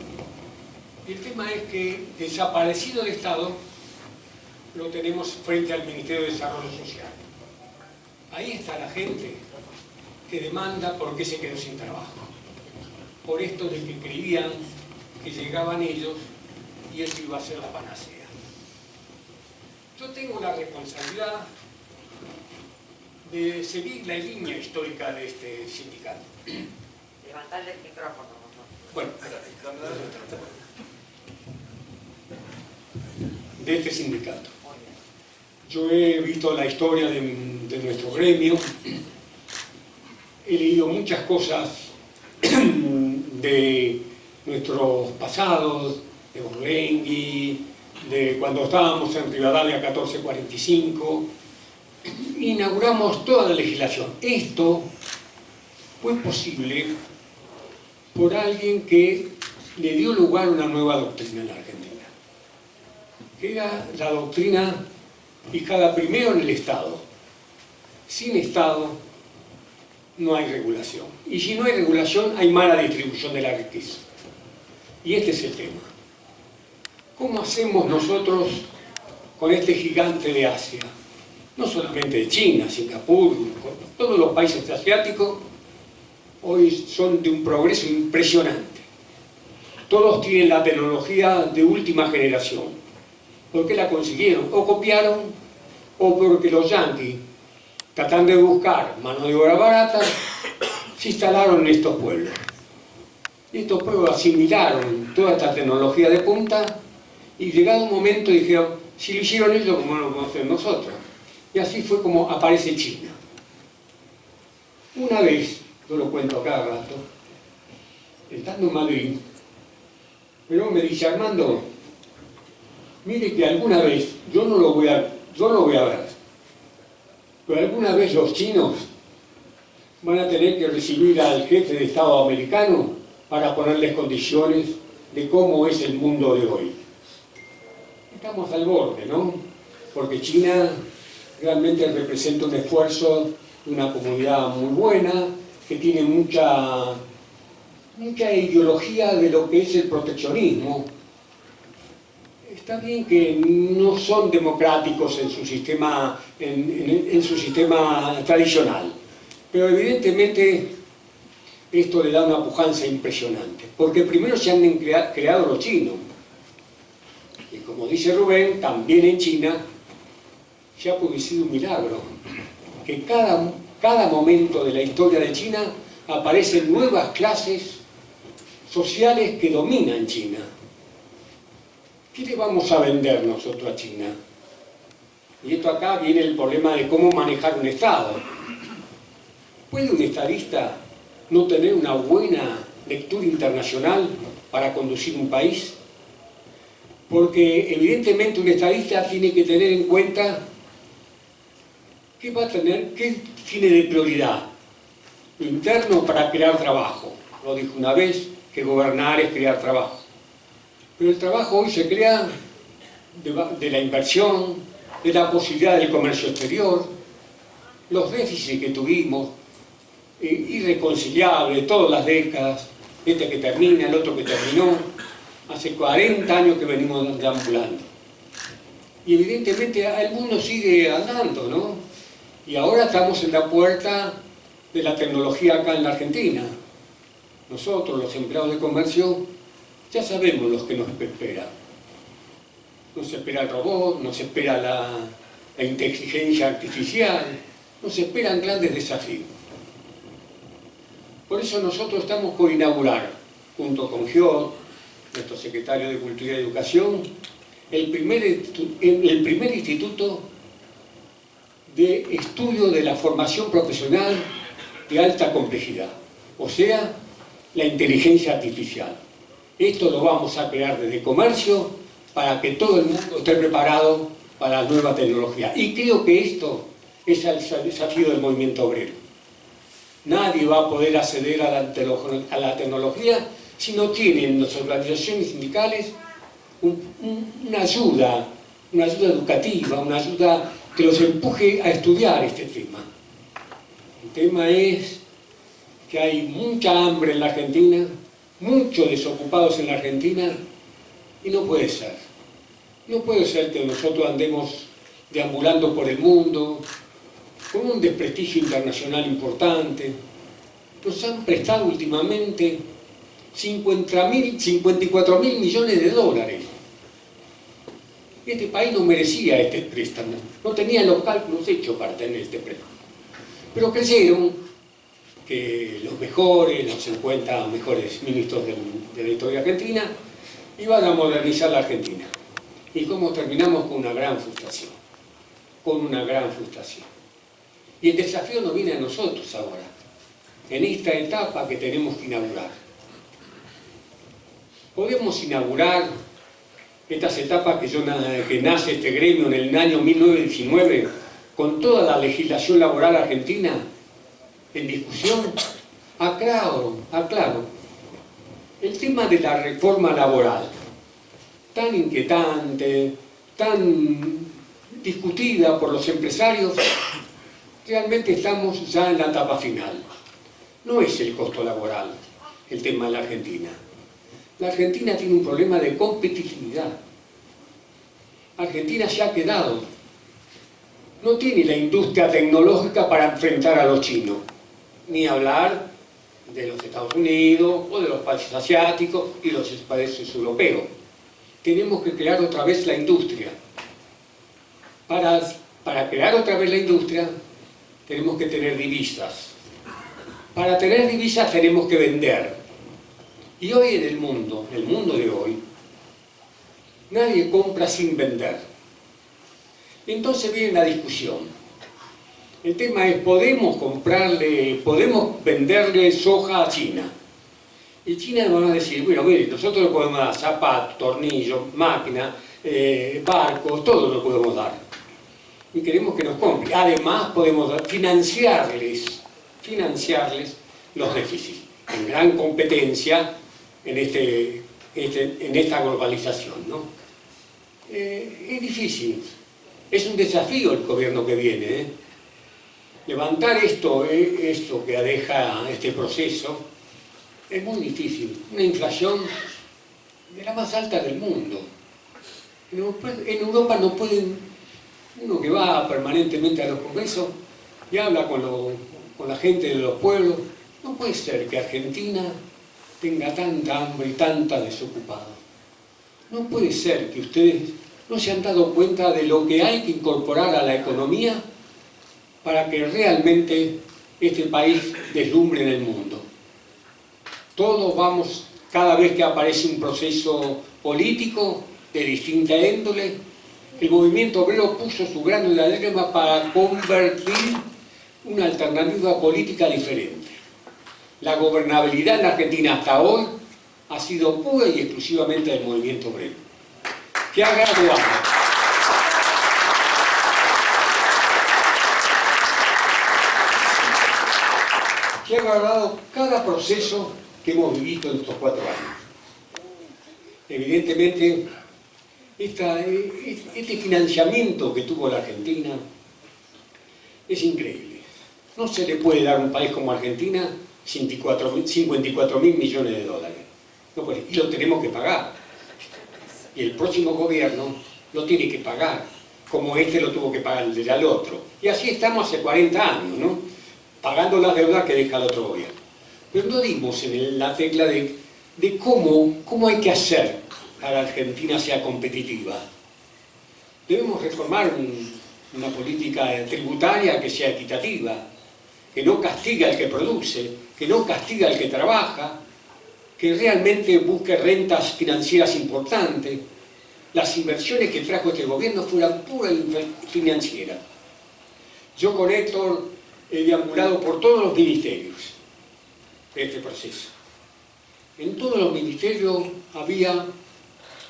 Y el tema es que, desaparecido el Estado, lo tenemos frente al Ministerio de Desarrollo Social. Ahí está la gente que demanda por qué se quedó sin trabajo. Por esto de que creían que llegaban ellos y eso iba a ser la panacea. Yo tengo la responsabilidad de seguir la línea histórica de este sindicato. Levantarle el micrófono. Bueno, de este sindicato. Yo he visto la historia de nuestro gremio, he leído muchas cosas de nuestros pasados, de Borlenghi, de cuando estábamos en Rivadavia 1445, inauguramos toda la legislación. Esto fue posible por alguien que le dio lugar a una nueva doctrina en la Argentina, que era la doctrina fijada primero en el Estado. Sin Estado no hay regulación, y si no hay regulación hay mala distribución de la riqueza. Y este es el tema. ¿Cómo hacemos nosotros con este gigante de Asia? No solamente de China, Singapur, todos los países asiáticos hoy son de un progreso impresionante. Todos tienen la tecnología de última generación. ¿Por qué la consiguieron? O copiaron, o porque los yanquis, tratando de buscar mano de obra barata, se instalaron en estos pueblos. Y estos pueblos asimilaron toda esta tecnología de punta y llegado un momento dijeron, si lo hicieron ellos, ¿cómo no lo podemos hacer nosotros? Y así fue como aparece China. Una vez, yo lo cuento a cada rato, estando en Madrid, pero me dice, Armando, Mire que alguna vez, yo no lo voy a ver, pero alguna vez los chinos van a tener que recibir al jefe de Estado americano para ponerles condiciones de cómo es el mundo de hoy. Estamos al borde, ¿no? Porque China realmente representa un esfuerzo de una comunidad muy buena, que tiene mucha ideología de lo que es el proteccionismo. Está bien que no son democráticos en su sistema, en su sistema tradicional, pero evidentemente esto le da una pujanza impresionante, porque primero se han creado los chinos, y como dice Rubén, también en China se ha producido un milagro, que cada momento de la historia de China aparecen nuevas clases sociales que dominan China. ¿Qué le vamos a vender nosotros a China? Y esto acá viene el problema de cómo manejar un Estado. ¿Puede un estadista no tener una buena lectura internacional para conducir un país? Porque evidentemente un estadista tiene que tener en cuenta qué va a tener, qué tiene de prioridad. Lo interno para crear trabajo. Lo dijo una vez, que gobernar es crear trabajo. Pero el trabajo hoy se crea de la inversión, de la posibilidad del comercio exterior, los déficits que tuvimos, irreconciliables, todas las décadas, este que termina, el otro que terminó, hace 40 años que venimos deambulando. Y evidentemente el mundo sigue andando, ¿no? Y ahora estamos en la puerta de la tecnología acá en la Argentina. Nosotros, los empleados de comercio, ya sabemos lo que nos espera. Nos espera el robot, nos espera la inteligencia artificial, nos esperan grandes desafíos. Por eso nosotros estamos por inaugurar, junto con Giot, nuestro secretario de Cultura y Educación, el primer instituto de estudio de la formación profesional de alta complejidad, o sea, la inteligencia artificial. Esto lo vamos a crear desde comercio para que todo el mundo esté preparado para la nueva tecnología. Y creo que esto es el desafío del movimiento obrero. Nadie va a poder acceder a la tecnología si no tienen las organizaciones sindicales una ayuda educativa, una ayuda que los empuje a estudiar este tema. El tema es que hay mucha hambre en la Argentina, muchos desocupados en la Argentina, y no puede ser. No puede ser que nosotros andemos deambulando por el mundo con un desprestigio internacional importante. Nos han prestado últimamente 54.000 millones de dólares. Este país no merecía este préstamo, no tenía los cálculos hechos para tener este préstamo. Pero creyeron que los mejores, los 50 mejores ministros de la historia argentina, iban a modernizar la Argentina. Y cómo terminamos con una gran frustración. Y el desafío nos viene a nosotros ahora, en esta etapa que tenemos que inaugurar. Podemos inaugurar estas etapas que nace este gremio en el año 1919, con toda la legislación laboral argentina en discusión. Aclaro, el tema de la reforma laboral, tan inquietante, tan discutida por los empresarios, realmente estamos ya en la etapa final. No es el costo laboral el tema de la Argentina. La Argentina tiene un problema de competitividad. Argentina se ha quedado. No tiene la industria tecnológica para enfrentar a los chinos, ni hablar de los Estados Unidos o de los países asiáticos y los países europeos. Tenemos que crear otra vez la industria. Para crear otra vez la industria tenemos que tener divisas. Para tener divisas tenemos que vender. Y hoy en el mundo de hoy, nadie compra sin vender. Entonces viene la discusión. El tema es, podemos venderle soja a China. Y China nos va a decir, bueno, mire, nosotros le podemos dar zapatos, tornillos, máquinas, barcos, todo lo podemos dar. Y queremos que nos compre. Además podemos financiarles los déficits, en gran competencia en esta globalización, ¿no? Es difícil, es un desafío el gobierno que viene, ¿eh? Levantar esto que deja este proceso es muy difícil. Una inflación de la más alta del mundo. En Europa no pueden, uno que va permanentemente a los congresos y habla con la gente de los pueblos, no puede ser que Argentina tenga tanta hambre y tanta desocupada. No puede ser que ustedes no se han dado cuenta de lo que hay que incorporar a la economía para que realmente este país deslumbre en el mundo. Todos vamos, cada vez que aparece un proceso político de distinta índole, el movimiento obrero puso su grano de arena para convertir una alternativa política diferente. La gobernabilidad en Argentina hasta hoy ha sido pura y exclusivamente del movimiento obrero, que ha graduado cada proceso que hemos vivido en estos 4 años. Evidentemente, este financiamiento que tuvo la Argentina es increíble. No se le puede dar a un país como Argentina 54.000 millones de dólares. No puede, y lo tenemos que pagar. Y el próximo gobierno lo tiene que pagar, como este lo tuvo que pagar el del otro. Y así estamos hace 40 años, ¿no? Pagando las deudas que deja el otro gobierno. Pero no dimos en la tecla de cómo hay que hacer para que la Argentina sea competitiva. Debemos reformar una política tributaria que sea equitativa, que no castiga al que produce, que no castiga al que trabaja, que realmente busque rentas financieras importantes. Las inversiones que trajo este gobierno fueran pura financieras. Yo con Héctor he deambulado por todos los ministerios de este proceso. En todos los ministerios había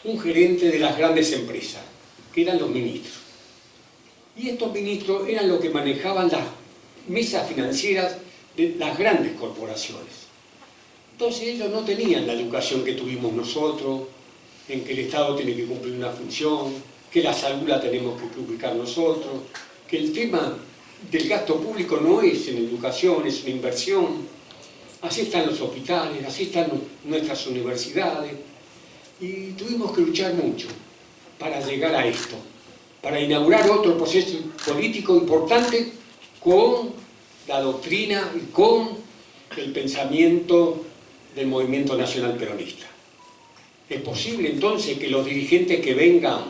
un gerente de las grandes empresas, que eran los ministros. Y estos ministros eran los que manejaban las mesas financieras de las grandes corporaciones. Entonces ellos no tenían la educación que tuvimos nosotros, en que el Estado tiene que cumplir una función, que la salud la tenemos que ubicar nosotros, que el tema del gasto público no es en educación, es una inversión. Así están los hospitales, así están nuestras universidades. Y tuvimos que luchar mucho para llegar a esto, para inaugurar otro proceso político importante con la doctrina y con el pensamiento del movimiento nacional peronista. ¿Es posible entonces que los dirigentes que vengan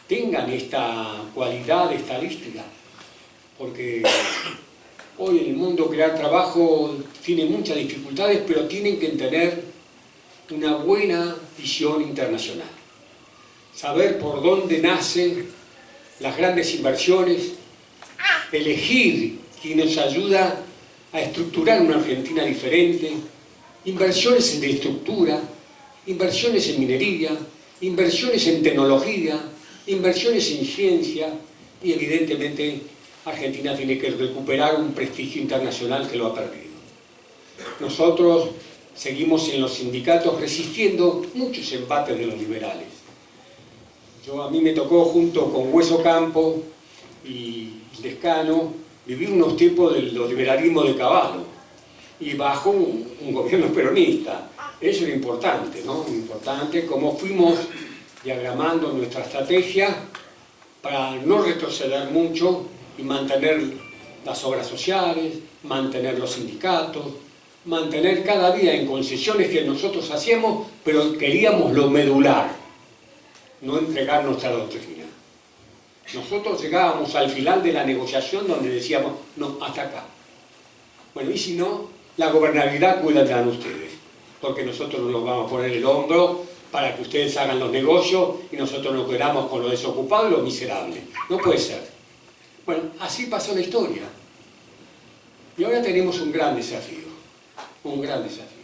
tengan esta cualidad estadística? Porque hoy en el mundo crear trabajo tiene muchas dificultades, pero tienen que tener una buena visión internacional. Saber por dónde nacen las grandes inversiones, elegir quién nos ayuda a estructurar una Argentina diferente, inversiones en infraestructura, inversiones en minería, inversiones en tecnología, inversiones en ciencia y evidentemente Argentina tiene que recuperar un prestigio internacional que lo ha perdido. Nosotros seguimos en los sindicatos resistiendo muchos embates de los liberales. A mí me tocó junto con Hueso Campo y Lescano vivir unos tiempos de los liberalismos de Caballo y bajo un gobierno peronista. Eso era importante, ¿no? Importante cómo fuimos diagramando nuestra estrategia para no retroceder mucho y mantener las obras sociales, mantener los sindicatos, mantener cada día en concesiones que nosotros hacíamos, pero queríamos lo medular, no entregar nuestra doctrina. Nosotros llegábamos al final de la negociación donde decíamos, no, hasta acá. Bueno, y si no, la gobernabilidad cuidarán ustedes, porque nosotros no nos vamos a poner el hombro para que ustedes hagan los negocios y nosotros nos quedamos con los desocupados y los miserables. No puede ser. Bueno, así pasó la historia. Y ahora tenemos un gran desafío. Un gran desafío.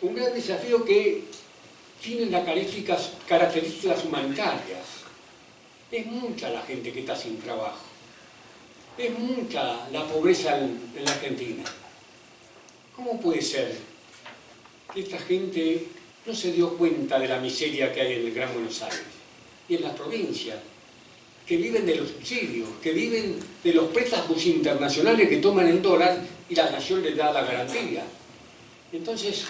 Un gran desafío que tienen las características humanitarias. Es mucha la gente que está sin trabajo. Es mucha la pobreza en la Argentina. ¿Cómo puede ser que esta gente no se dio cuenta de la miseria que hay en el Gran Buenos Aires y en las provincias? Que viven de los subsidios, que viven de los préstamos internacionales que toman en dólar y la nación les da la garantía. Entonces,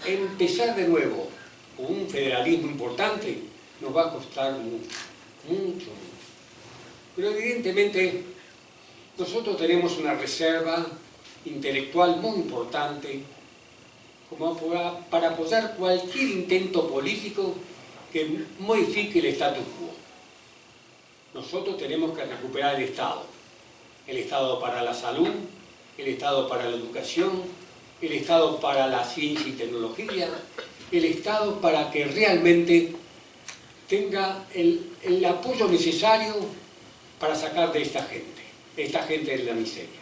empezar de nuevo con un federalismo importante nos va a costar mucho, mucho, mucho. Pero evidentemente nosotros tenemos una reserva intelectual muy importante como para apoyar cualquier intento político que modifique el status quo. Nosotros tenemos que recuperar el Estado para la salud, el Estado para la educación, el Estado para la ciencia y tecnología, el Estado para que realmente tenga el apoyo necesario para sacar de esta gente de la miseria.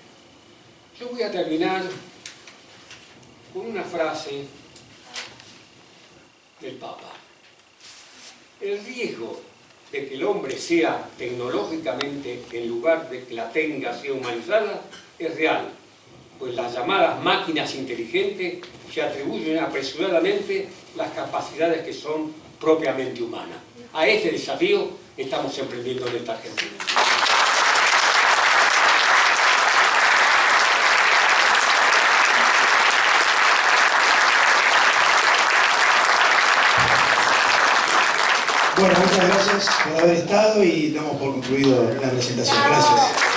Yo voy a terminar con una frase del Papa. El riesgo de que el hombre sea tecnológicamente, en lugar de que la tenga sea humanizada, es real, pues las llamadas máquinas inteligentes se atribuyen apresuradamente las capacidades que son propiamente humanas. A este desafío estamos emprendiendo en esta Argentina. Bueno, muchas gracias por haber estado y damos por concluido la presentación. Gracias.